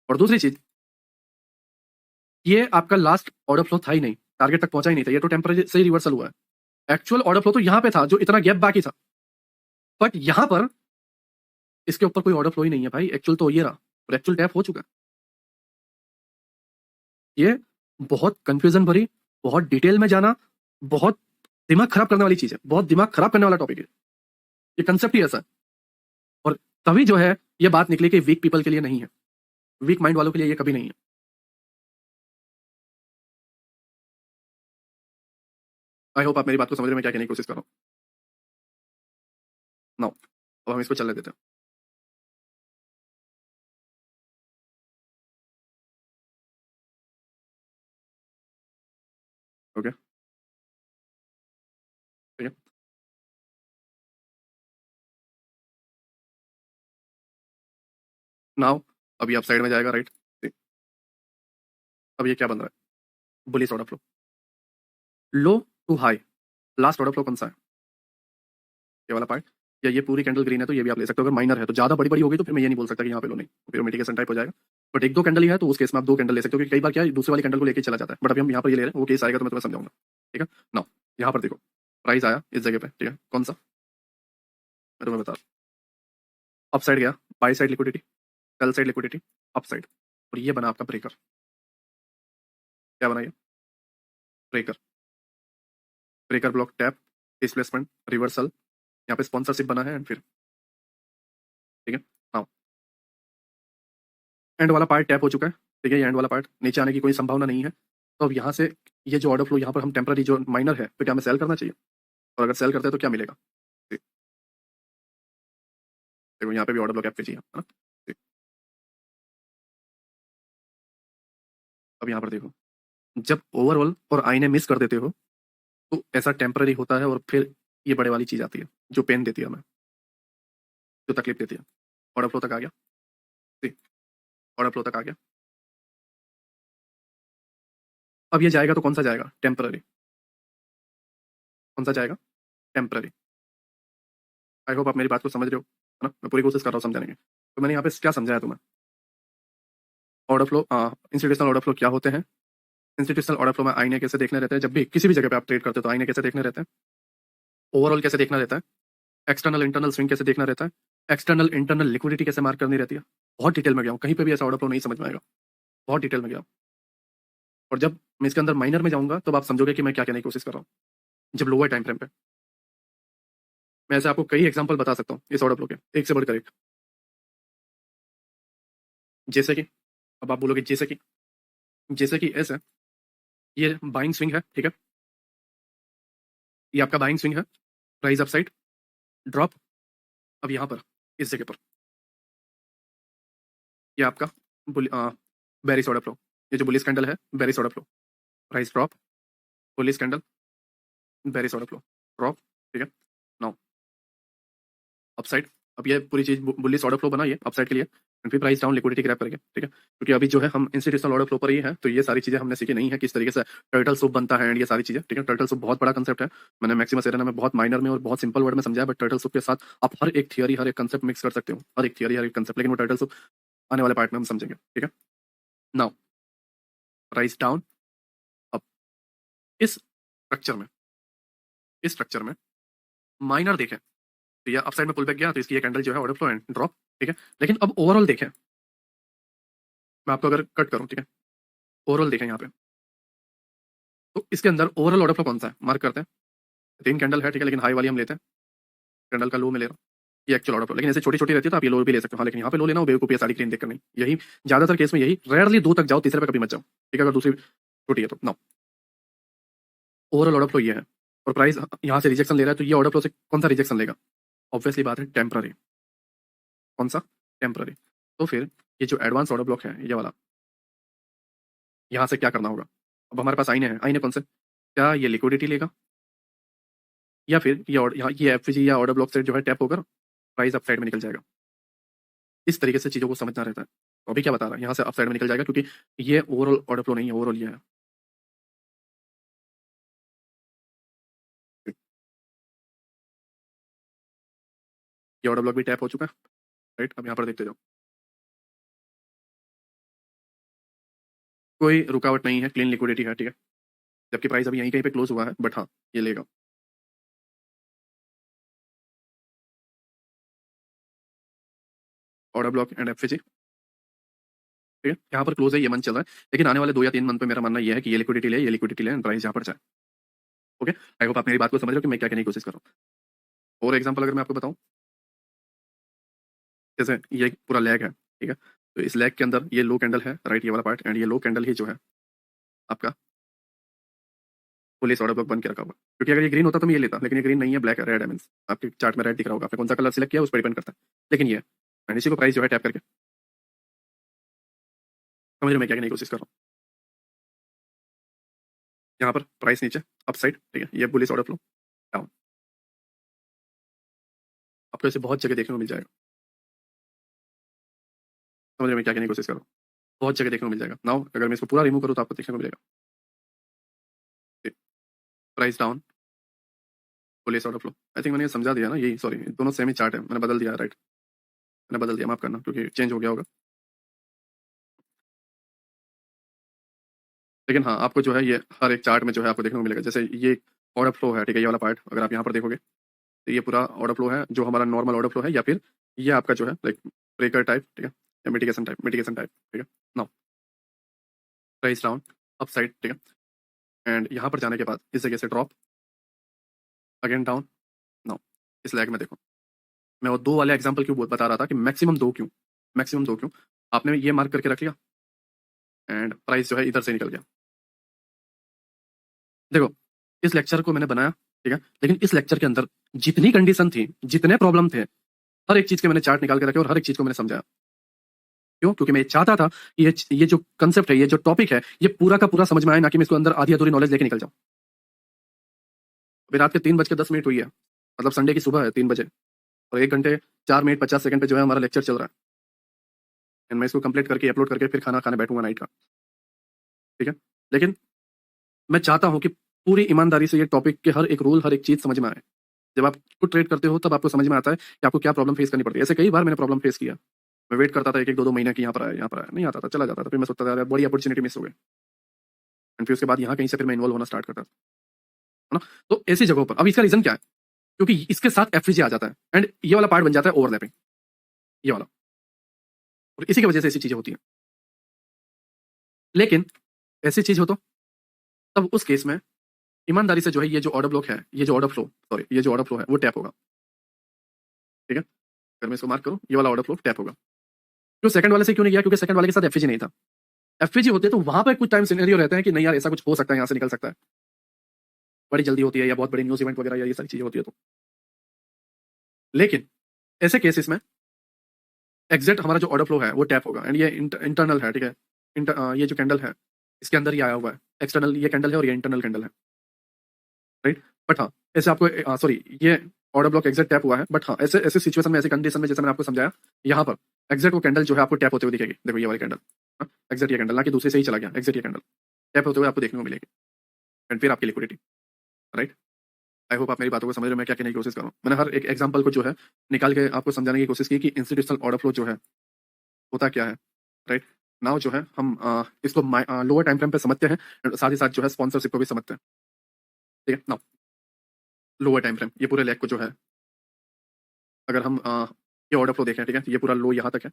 A: और दूसरी चीज, ये आपका लास्ट ऑर्डर फ्लो था ही नहीं, टारगेट तक पहुंचा ही नहीं था, ये तो टेम्पररी से ही रिवर्सल हुआ है। एक्चुअल ऑर्डर फ्लो तो यहां पे था जो इतना गैप बाकी था, बट यहां पर इसके ऊपर कोई ऑर्डर फ्लो ही नहीं है भाई। एक्चुअल तो ये रहा, और एक्चुअल टैप हो चुका है। ये बहुत कंफ्यूजन भरी, बहुत डिटेल में जाना, बहुत दिमाग खराब करने वाली चीज है, बहुत दिमाग खराब करने वाला टॉपिक है। ये कंसेप्ट ही ऐसा है। और तभी जो है ये बात निकली कि वीक पीपल के लिए नहीं है, वीक माइंड वालों के लिए ये कभी नहीं है। आई होप आप मेरी बात को समझने में क्या कहने की कोशिश कर रहा हूँ। नाउ अब हम इसको चलने देते हैं। ओके, ठीक है। नाउ अब ये अप साइड में जाएगा, राइट। अब ये क्या बन रहा है? Bullish order flow, low to high, last order flow कौन सा है? ये वाला पार्ट, या ये पूरी कैंडल ग्रीन है तो ये भी आप ले सकते हो। अगर माइनर है तो ज्यादा बड़ी बड़ी होगी तो फिर मैं ये नहीं बोल सकता कि यहाँ पे लो नहीं, फिर मिटिगेशन टाइप हो जाएगा। बट एक दो कैंडल ही है तो उस केस में आप दो कैंडल ले सकते हो, क्योंकि कई बार क्या है दूसरी वाली कैंडल को लेके चला जाता है। बट अभी हम यहाँ पर ये ले रहे हैं, वो केस आएगा तो मैं तुम्हें समझाऊंगा। ठीक है ना? यहाँ पर देखो, प्राइस आया इस जगह पे, ठीक है, कौन सा मैं तुम्हें बता रहा हूँ। अप साइड गया, by side liquidity, sell side liquidity, up side, और ये बना आपका ब्रेकर। क्या बना ये? Breaker. Breaker block tap, displacement, reversal, यहाँ पे स्पॉन्सरशिप बना है, एंड फिर ठीक है। हाँ, एंड वाला पार्ट टैप हो चुका है, ठीक है। ये एंड वाला पार्ट नीचे आने की कोई संभावना नहीं है। तो अब यहाँ से ये जो ऑर्डर फ्लो यहाँ पर हम टेम्पररी जो माइनर है, तो क्या हमें सेल करना चाहिए? और अगर सेल करते हैं तो क्या मिलेगा? ठीक, देखो यहाँ पे भी ऑर्डर फ्लो कैप पे चाहिए, है ना? ठीक, अब यहाँ पर देखो, जब ओवरऑल और आईने मिस कर देते हो तो ऐसा टेम्पररी होता है, और फिर ये बड़े वाली चीज आती है जो पेन देती है हमें, जो तकलीफ देती है। ऑर्डर फ्लो तक आ गया, ठीक, ऑर्डर फ्लो तक आ गया। अब ये जाएगा तो कौन सा जाएगा? टेम्पररी। कौन सा जाएगा? टेम्पररी। आई होप आप मेरी बात को समझ रहे हो, है ना? मैं पूरी कोशिश कर रहा हूँ समझाने की। तो मैंने यहाँ पे क्या समझाया तुम्हें? Order flow, institutional order flow क्या होते हैं? इंस्टीट्यूशनल ऑर्डर फ्लो में आईने कैसे देखने रहते हैं, जब भी किसी भी जगह पे आप ट्रेड करते हो तो आईने कैसे देखने रहते हैं, ओवरऑल कैसे देखना रहता है, एक्सटर्नल इंटरनल स्विंग कैसे देखना रहता है, एक्सटर्नल इंटरनल लिक्विडिटी कैसे मार्क करनी रहती है। बहुत डिटेल में गया हूँ, कहीं पे भी ऐसा ऑर्डर फ्लो नहीं समझ में आएगा, बहुत डिटेल में गया हूँ। और जब मैं इसके अंदर माइनर में जाऊंगा तब आप समझोगे कि मैं क्या कहने की कोशिश कर रहा हूँ। जब लोअर टाइम फ्रेम पे, मैं ऐसे आपको कई एग्जांपल बता सकता हूँ इस ऑर्डर फ्लो के, एक से बढ़कर एक। जैसे कि, अब आप बोलोगे जैसे कि ऐसे, ये बाइंग स्विंग है, ठीक है, ये आपका बाइंग स्विंग है, राइज अप साइड, ड्रॉप। अब यहाँ पर इस जगह पर ये आपका बेरिस ऑर्डर फ्लो, ये जो बुलिस कैंडल है, berries order flow, price drop, bullish candle, berries order flow, drop, ठीक है। नाउ अपसाइड, अब ये पूरी चीज बुलिस ऑर्डर फ्लो बना ये अपसाइड के लिए, एंड फिर प्राइस डाउन लिक्विडिटी ग्रैब करेंगे, ठीक है। क्योंकि अभी जो है हम इंस्टीट्यूशनल ऑर्डर फ्लो पर ही है, तो ये सारी चीजें हमने सीखी नहीं है, किस तरीके से टर्टल सूप बनता है एंड ये सारी चीजें, ठीक है। टर्टल सूप बहुत बड़ा कंसेप्ट है, मैंने मैक्सिमस एरेना में बहुत माइनर में और बहुत सिंपल वर्ड में समझाया, बट टर्टल सूप के साथ आप हर एक थियरी, हर एक कंसेप्ट मिक्स कर सकते हो, हर एक थियरी, हर एक कंसेप्ट, लेकिन वो टर्टल सूप आने वाले पार्ट में हम समझेंगे, ठीक है। नाउ प्राइस डाउन, अब इस स्ट्रक्चर में, इस स्ट्रक्चर में माइनर देखें तो ये अपसाइड में पुल बैक गया तो इसकी ये कैंडल जो है ऑर्डर फ्लो एंड ड्रॉप, ठीक है। लेकिन अब ओवरऑल देखें, मैं आपको अगर कट करूं, ठीक है, ओवरऑल देखें यहाँ पे, तो इसके अंदर ओवरऑल ऑर्डर फ्लो कौन सा है मार्क करते हैं। तीन कैंडल है, ठीक है, लेकिन हाई वाली हम लेते हैं, कैंडल का लो में ले रहा हूँ, ये एक्चुअल ऑर्डर फ्लो। लेकिन ऐसे छोटी छोटी रहती है तो आप ये लो भी ले सकते हो, हाँ, लेकिन यहाँ पे लो लेना वो बेवकूफी है, सारी ग्रीन देखकर नहीं, यही ज्यादातर केस में यही, रेयरली दो तक जाओ, तीसरे पे कभी मत जाओ, ठीक है, अगर दूसरी छोटी है तो। नाउ ओवरऑल ऑर्डर फ्लो ये है, और प्राइस यहाँ से रिजेक्शन ले रहा है, तो ये ऑर्डर फ्लो से कौन सा रिजेक्शन लेगा? ऑब्वियसली बात है टेम्पररी। कौन सा? टेम्पररी। तो फिर ये जो एडवांस ऑर्डर ब्लॉक है ये वाला, यहाँ से क्या करना होगा? अब हमारे पास आईने हैं, आईने कौन से? क्या ये लिक्विडिटी लेगा या फिर ये यहाँ ये एफवीजी या ऑर्डर ब्लॉक से जो है टैप होकर प्राइस अप साइड में निकल जाएगा। इस तरीके से चीज़ों को समझना रहता है। तो अभी क्या बता रहा है, यहाँ से अप साइड में निकल जाएगा क्योंकि ये ओवरऑल ऑर्डर फ्लो नहीं है, ओवरऑल ये है। ये ऑर्डर ब्लॉक भी टैप हो चुका है, राइट? अब यहाँ पर देखते जाओ, कोई रुकावट नहीं है, क्लीन लिक्विडिटी है, ठीक है। जबकि प्राइस अभी यहीं कहीं पे क्लोज हुआ है, बट हाँ ये लेगा। ऑर्डर ब्लॉक एंड एफवीजी, ठीक है। यहाँ पर क्लोज है, ये मंथ चल रहा है, लेकिन आने वाले 2 या 3 मंथ में मेरा मानना ये है कि ये लिक्विडिटी ले, ये लिक्विडिटी ले एंड प्राइस यहाँ पर जाए। ओके, आई होप आप मेरी बात को समझ रहे हो कि मैं क्या कहने की कोशिश कर रहा हूँ। और एग्जाम्पल अगर मैं आपको बताऊँ, जैसे ये एक पूरा लैग है, ठीक है। तो इस लैग के अंदर ये लो कैंडल है, राइट, ये वाला पार्ट, एंड ये लो कैंडल ही जो है आपका पुलिस ऑर्डर ब्लॉक बन के रखा हुआ, क्योंकि अगर ये ग्रीन होता तो मैं ये लेता, लेकिन ये ग्रीन नहीं है, ब्लैक है, रेड है, मींस आपके चार्ट में रेड दिख रहा होगा, आपने कौन सा कलर सिलेक्ट किया उस पर डिपेंड करता है, लेकिन ये एंड इसी को प्राइस जो है टैप करके, समझ रहे हो मैं क्या कहने की कोशिश कर रहा हूँ। यहाँ पर प्राइस नीचे अप साइड, ठीक है, ये पुलिस ऑर्डर फ्लो डाउन, आपको ऐसे बहुत जगह देखने को मिल जाएगा। समझ रहे हो मैं क्या कहने की कोशिश कर रहा हूँ, बहुत जगह देखने को मिल जाएगा। नाउ अगर मैं इसको पूरा रिमूव करूँ तो आपको देखने को मिलेगा price down, police order flow. I think मैंने ये समझा दिया ना, यही सॉरी दोनों सेम ही चार्ट है, मैंने बदल दिया, राइट, मैंने बदल दिया, माफ करना क्योंकि चेंज हो गया होगा। लेकिन हाँ आपको जो है ये हर एक चार्ट में जो है आपको देखने को मिलेगा, जैसे ये ऑर्डर फ्लो है, ठीक है, ये वाला पार्ट अगर आप यहाँ पर देखोगे तो ये पूरा ऑर्डर फ्लो है जो हमारा नॉर्मल ऑर्डर फ्लो है, या फिर ये आपका जो है लाइक ब्रेकर टाइप, ठीक है, या मिटिगेशन टाइप, ठीक है। Now price down up side, ठीक है, एंड यहाँ पर जाने के बाद इस जगह से ड्रॉप अगेन डाउन। नाउ इस लैग में देखो, मैं वो दो वाले एग्जांपल क्यों बता रहा था कि मैक्सिमम दो क्यों, मैक्सिमम दो क्यों, आपने ये मार्क करके रख लिया एंड प्राइस जो है इधर से निकल गया। देखो इस लेक्चर को मैंने बनाया, ठीक है, लेकिन इस लेक्चर के अंदर जितनी कंडीशन थी, जितने प्रॉब्लम थे, हर एक चीज के मैंने चार्ट निकाल के रखे और हर एक चीज को मैंने समझाया। क्यों? क्योंकि मैं ये चाहता था कि ये जो कंसेप्ट है, ये जो टॉपिक है, ये पूरा का पूरा समझ में आए, ना कि मैं इसको अंदर आधी अधूरी नॉलेज लेके निकल जाऊं। अभी रात के 3:10 हुई है, मतलब संडे की सुबह है 3 बजे, और 1 घंटे 4 मिनट 50 सेकंड पे जो है हमारा लेक्चर चल रहा है, एंड मैं इसको कंप्लीट करके अपलोड करके फिर खाना खाने बैठूंगा नाइट का, ठीक है। लेकिन मैं चाहता हूं कि पूरी ईमानदारी से ये टॉपिक के हर एक रूल, हर एक चीज समझ में आए। जब आप खुद ट्रेड करते हो तब आपको समझ में आता है कि आपको क्या प्रॉब्लम फेस करनी पड़ती है। ऐसे कई बार मैंने प्रॉब्लम फेस किया, मैं वेट करता था एक एक दो दो महीने की, यहाँ पर आया, यहाँ पर आया, नहीं आता था, चला जाता था, फिर मैं सोचता था यार बड़ी अपॉर्चुनिटी मिस हो गई, एंड फिर उसके बाद यहाँ कहीं से फिर मैं इन्वॉल्व होना स्टार्ट करता था, है ना। तो ऐसी जगहों पर अब इसका रीजन क्या है, क्योंकि इसके साथ एफवीजी आ जाता है एंड ये वाला पार्ट बन जाता है ओवरलैपिंग, ये वाला, और इसी की वजह से ऐसी चीजें होती हैं। लेकिन ऐसी चीज हो तो तब उस केस में ईमानदारी से जो है ये जो ऑर्डर ब्लॉक है, ये जो ऑर्डर फ्लो, सॉरी ये जो ऑर्डर फ्लो है वो टैप होगा, ठीक है। अगर मैं इसको मार्क करूँ, ये वाला ऑर्डर फ्लो टैप होगा। क्यों सेकंड वाले से क्यों नहीं गया? क्योंकि सेकंड वाले के साथ एफवीजी नहीं था। एफवीजी होते तो वहां पर कुछ टाइम सिनेरियो रहते हैं कि नहीं यार ऐसा कुछ हो सकता है, यहाँ से निकल सकता है, बड़ी जल्दी होती है या बहुत बड़ी न्यूज इवेंट वगैरह या ये सारी चीजें होती है तो। लेकिन ऐसे केसेस में एग्जैक्ट हमारा जो ऑर्डर फ्लो है वो टैप होगा, एंड ये इंटरनल है, ठीक है। ये जो कैंडल है इसके अंदर ही आया हुआ है, एक्सटर्नल ये कैंडल है और ये इंटरनल कैंडल है, राइट। बट हाँ ऐसे आपको सॉरी ये ऑर्डर ब्लॉक एग्जैक्ट टैप हुआ है, बट हाँ ऐसे ऐसे सिचुएशन में, ऐसे कंडीशन में, जैसे मैंने आपको समझाया, यहाँ पर एग्जैक्ट वो कैंडल जो है आपको टैप होते हुए दिखेगी। देखो ये वाली कैंडल, एग्जैक्ट ये कैंडल, ना कि दूसरे से ही चला गया, एग्जैक्ट ये कैंडल टैप होते हुए आपको देखने को मिलेगी, एंड फिर आपकी लिक्विडिटी, राइट। आई होप आप मेरी बातों को समझ रहे हो, मैं क्या कहने की कोशिश कर रहा हूँ। मैंने हर एक एग्जांपल को जो है निकाल के आपको समझाने की कोशिश की कि इंस्टीट्यूशनल ऑर्डर फ्लो जो है होता क्या है, राइट। नाउ जो है हम इसको लोअर टाइम फ्रेम पे समझते हैं, साथ ही साथ जो है स्पॉन्सरशिप को भी समझते हैं, ठीक है। नाउ लोअर टाइम फ्रेम, ये पूरे लेग को जो है अगर हम ये ऑर्डर फ्लो देखें, ठीक है, ये पूरा लो यहाँ तक है,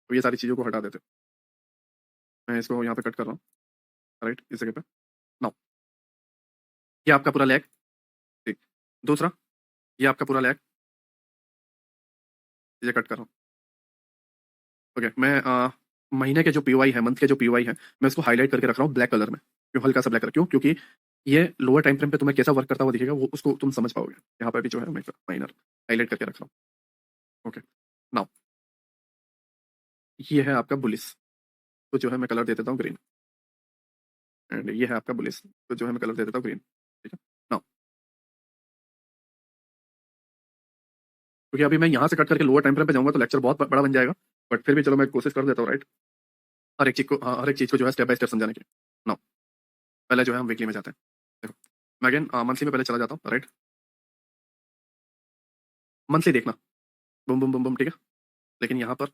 A: तो ये सारी चीज़ों को हटा देते हैं। मैं इसको यहाँ पे कट कर रहा हूँ, राइट, इस जगह पे। नाउ ये आपका पूरा लेग, ठीक। दूसरा ये आपका पूरा लेग, ये कट कर रहा हूँ, ओके। मैं महीने के जो पीवाई है, मंथ के जो पीवाई है, मैं इसको हाईलाइट करके रख रहा हूँ ब्लैक कलर में, क्यों हल्का सा ब्लैक कलर, क्यों? क्योंकि ये लोअर टाइम फ्रेम पे तुम्हें कैसा वर्क करता हुआ दिखेगा वो उसको तुम समझ पाओगे। यहाँ पर भी जो है मैं माइनर हाईलाइट करके रख रहा हूँ, ओके, नाउ ये है आपका बुलिस, तो जो है मैं कलर दे देता हूँ ग्रीन, एंड ये है आपका बुलिस, तो जो है मैं कलर दे देता हूँ ग्रीन, ठीक है। नाउ क्योंकि अभी मैं यहाँ से कट करके लोअर टाइम फ्रेम पे जाऊंगा तो लेक्चर बहुत बड़ा बन जाएगा, बट फिर भी चलो मैं कोशिश कर देता हूँ, राइट, हर एक चीज को, हाँ, हर एक चीज को जो है स्टेप बाय स्टेप समझाने की। नाउ पहले जो है हम वीकली में जाते हैं। देखो मैं अगेन मंथली में पहले चला जाता हूँ, राइट। मंथली देखना, बूम बूम बूम बूम, ठीक है। लेकिन यहाँ पर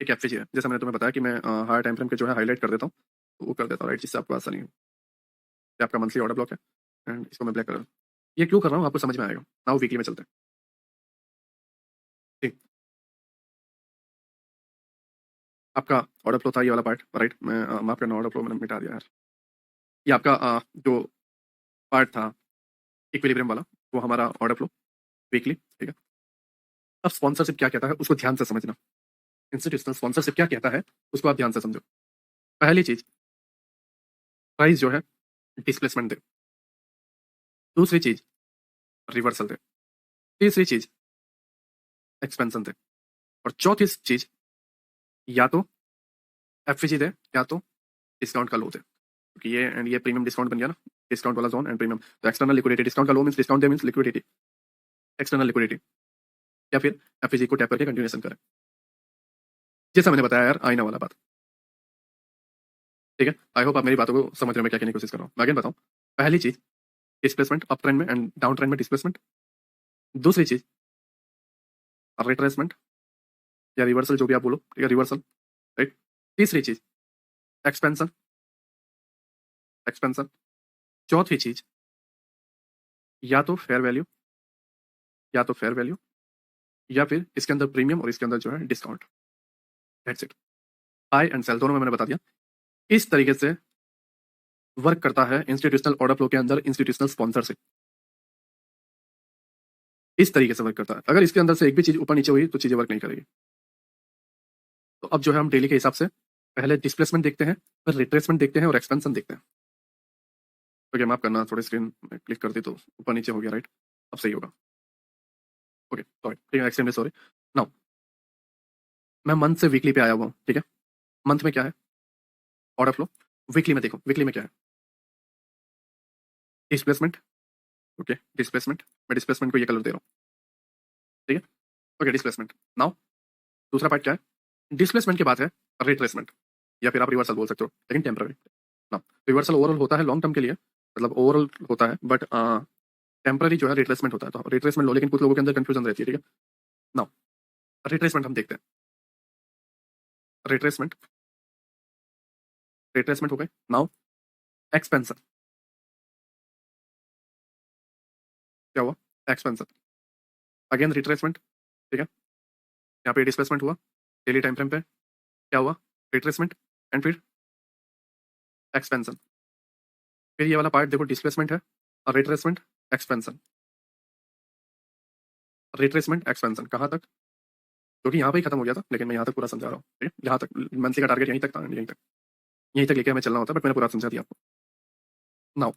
A: एक एफवीजी है, जैसा मैंने तुम्हें बताया कि मैं हायर टाइम फ्रेम के जो है हाईलाइट कर देता हूँ, तो वो कर देता हूँ, राइट, जिससे आपको आसानी हो। ये आपका मंथली ऑर्डर ब्लॉक है, एंड इसको मैं ब्लैक कर रहा हूँ। ये क्यों कर रहा हूँ आपको समझ में आएगा। नाउ वीकली में चलते हैं, ठीक। आपका ऑर्डर फ्लो था ये वाला पार्ट, राइट। मैं माफ करना, ऑर्डर फ्लो मैंने मिटा दिया यार। ये आपका जो पार्ट था इक्विलिब्रियम वाला, वो हमारा ऑर्डर फ्लो वीकली, ठीक है। अब स्पॉन्सरशिप क्या कहता है उसको ध्यान से समझना। इंस्टीट्यूशनल स्पॉन्सरशिप क्या कहता है उसको आप ध्यान से समझो। पहली चीज, प्राइस जो है डिस्प्लेसमेंट दे। दूसरी चीज, रिवर्सल दे। तीसरी चीज, एक्सपेंशन दे। और चौथी चीज, या तो एफवीजी दे या तो डिस्काउंट का लो दे, क्योंकि ये एंड ये प्रीमियम डिस्काउंट बन गया ना, डिस्काउंट वाला जोन एंड प्रीमियम। तो एक्सटर्नल लिक्विडिटी, डिस्काउंट का लो मींस डिस्काउंट दे मींस लिक्विडिटी, एक्सटर्नल लिक्विडिटी, या फिर एफवीजी को टैप करके कंटिन्यूएशन करें, जैसा मैंने बताया यार, आईना वाला बात, ठीक है। आई होप आप मेरी बातों को समझ रहे हो मैं क्या कहने की कोशिश कर रहा हूँ। मैं अगेन बताऊं, पहली चीज डिस्प्लेसमेंट, अप ट्रेंड में एंड डाउन ट्रेंड में डिस्प्लेसमेंट। दूसरी चीज रिट्रेसमेंट या रिवर्सल, जो भी आप बोलो, ठीक है, रिवर्सल, राइट। तीसरी चीज एक्सपेंशन, एक्सपेंशन। चौथी चीज या तो फेयर वैल्यू, या तो फेयर वैल्यू, या फिर इसके अंदर प्रीमियम और इसके अंदर जो है discount. That's it. Buy and sell दोनों में मैंने बता दिया। इस तरीके से वर्क करता है इंस्टीट्यूशनल ऑर्डर फ्लो के अंदर इंस्टीट्यूशनल स्पॉन्सरशिप। इस तरीके से वर्क करता है। अगर इसके अंदर से एक भी चीज ऊपर नीचे हुई तो चीजें वर्क नहीं करेगी। तो अब जो है हम डेली के हिसाब से पहले डिस्प्लेसमेंट देखते हैं, फिर रिट्रेसमेंट देखते हैं और एक्सपेंशन देखते हैं। ओके, माफ करना, थोड़ी स्क्रीन में क्लिक कर दी तो ऊपर नीचे हो गया, राइट। अब सही होगा। ओके सॉरी, ठीक है, एक्सट्रीमली सॉरी। नाउ मैं मंथ से वीकली पे आया हुआ हूँ, ठीक है। मंथ में क्या है ऑर्डर फ्लो, वीकली में देखो, वीकली में क्या है डिस्प्लेसमेंट। ओके डिस्प्लेसमेंट, मैं डिस्प्लेसमेंट को ये कलर दे रहा हूँ, ठीक है। Okay displacement. नाउ दूसरा पार्ट क्या है, डिस्प्लेसमेंट के बाद है रिट्रेसमेंट, या फिर आप रिवर्सल बोल सकते हो, लेकिन टेम्पररी। ना, रिवर्सल ओवरऑल होता है लॉन्ग टर्म के लिए, मतलब ओवरऑल होता है, बट टेम्पररी जो है रिट्रेसमेंट होता है। तो रिट्रेसमेंट लो, लेकिन कुछ लोगों के अंदर कंफ्यूजन रहती है, ठीक है। नाउ रिट्रेसमेंट हम देखते हैं। रिट्रेसमेंट, रिट्रेसमेंट हो गए। नाउ एक्सपेंशन, क्या हुआ, एक्सपेंशन। अगेन रिट्रेसमेंट, ठीक है। यहाँ पे डिस्प्लेसमेंट हुआ डेली टाइम फ्रेम पे, क्या हुआ, रिट्रेसमेंट एंड फिर एक्सपेंशन। फिर ये वाला पार्ट देखो, डिस्प्लेसमेंट है और रिट्रेसमेंट, एक्सपेंशन, रिट्रेसमेंट एक्सपेंशन। कहाँ तक, क्योंकि यहाँ पे ही खत्म हो गया था, लेकिन मैं यहाँ तक पूरा समझा रहा हूँ, ठीक है। यहाँ तक मंथली का टारगेट यहीं तक था, यहीं तक लेके हमें चलना होता है, बट मैंने पूरा समझा दिया आपको। नाउ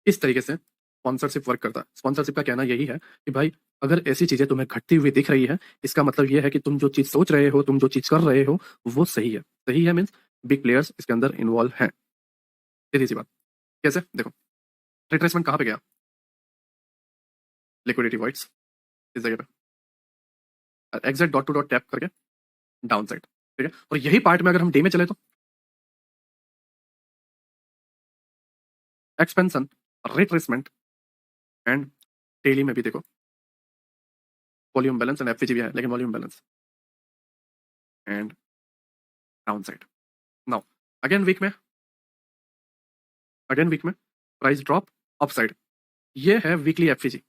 A: इस तरीके से स्पॉन्सरशिप वर्क करता है। स्पॉन्सरशिप का कहना यही है कि भाई अगर ऐसी चीजें तुम्हें घटती हुई दिख रही है, इसका मतलब ये है कि तुम जो चीज सोच रहे हो, तुम जो चीज कर रहे हो, वो सही है। सही है मीन्स बिग प्लेयर्स इसके अंदर इन्वॉल्व हैं। सीधी सी बात। कैसे देखो, रिट्रेसमेंट कहाँ पे गया, लिक्विडिटी वाइट्स इस जगह पे, exact dot to dot tap करके डाउन साइड, ठीक है। और यही पार्ट में अगर हम डे में चले तो एक्सपेंशन, रिट्रेसमेंट एंड डेली में भी देखो वॉल्यूम बैलेंस एंड एफवीजी भी है, लेकिन volume balance and downside. Now again week में, अगेन वीक में प्राइस ड्रॉप अप साइड। ये है वीकली एफवीजी।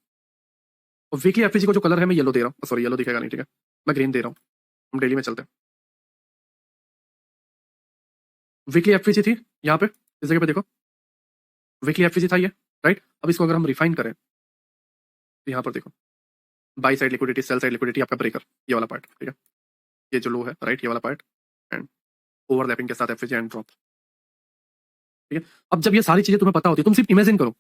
A: और वीकली एफवीजी को जो कलर है मैं येलो दे रहा हूँ, सॉरी येलो दिखेगा नहीं, ठीक है, मैं ग्रीन दे रहा हूँ। हम डेली में चलते हैं। वीकली एफवीजी थी यहाँ पे, इस जगह पे देखो, वीकली एफवीजी था ये, राइट। अब इसको अगर हम रिफाइन करें तो यहाँ पर देखो, by side liquidity, sell side liquidity, आपका ब्रेकर, ये वाला पार्ट, ठीक है। ये जो लो है, राइट, ये वाला पार्ट एंड ओवरलैपिंग के साथ एफवीजी एंड ड्रॉप, ठीक है। अब जब ये सारी चीजें तुम्हें पता होती है, तुम सिर्फ इमेजिन करो,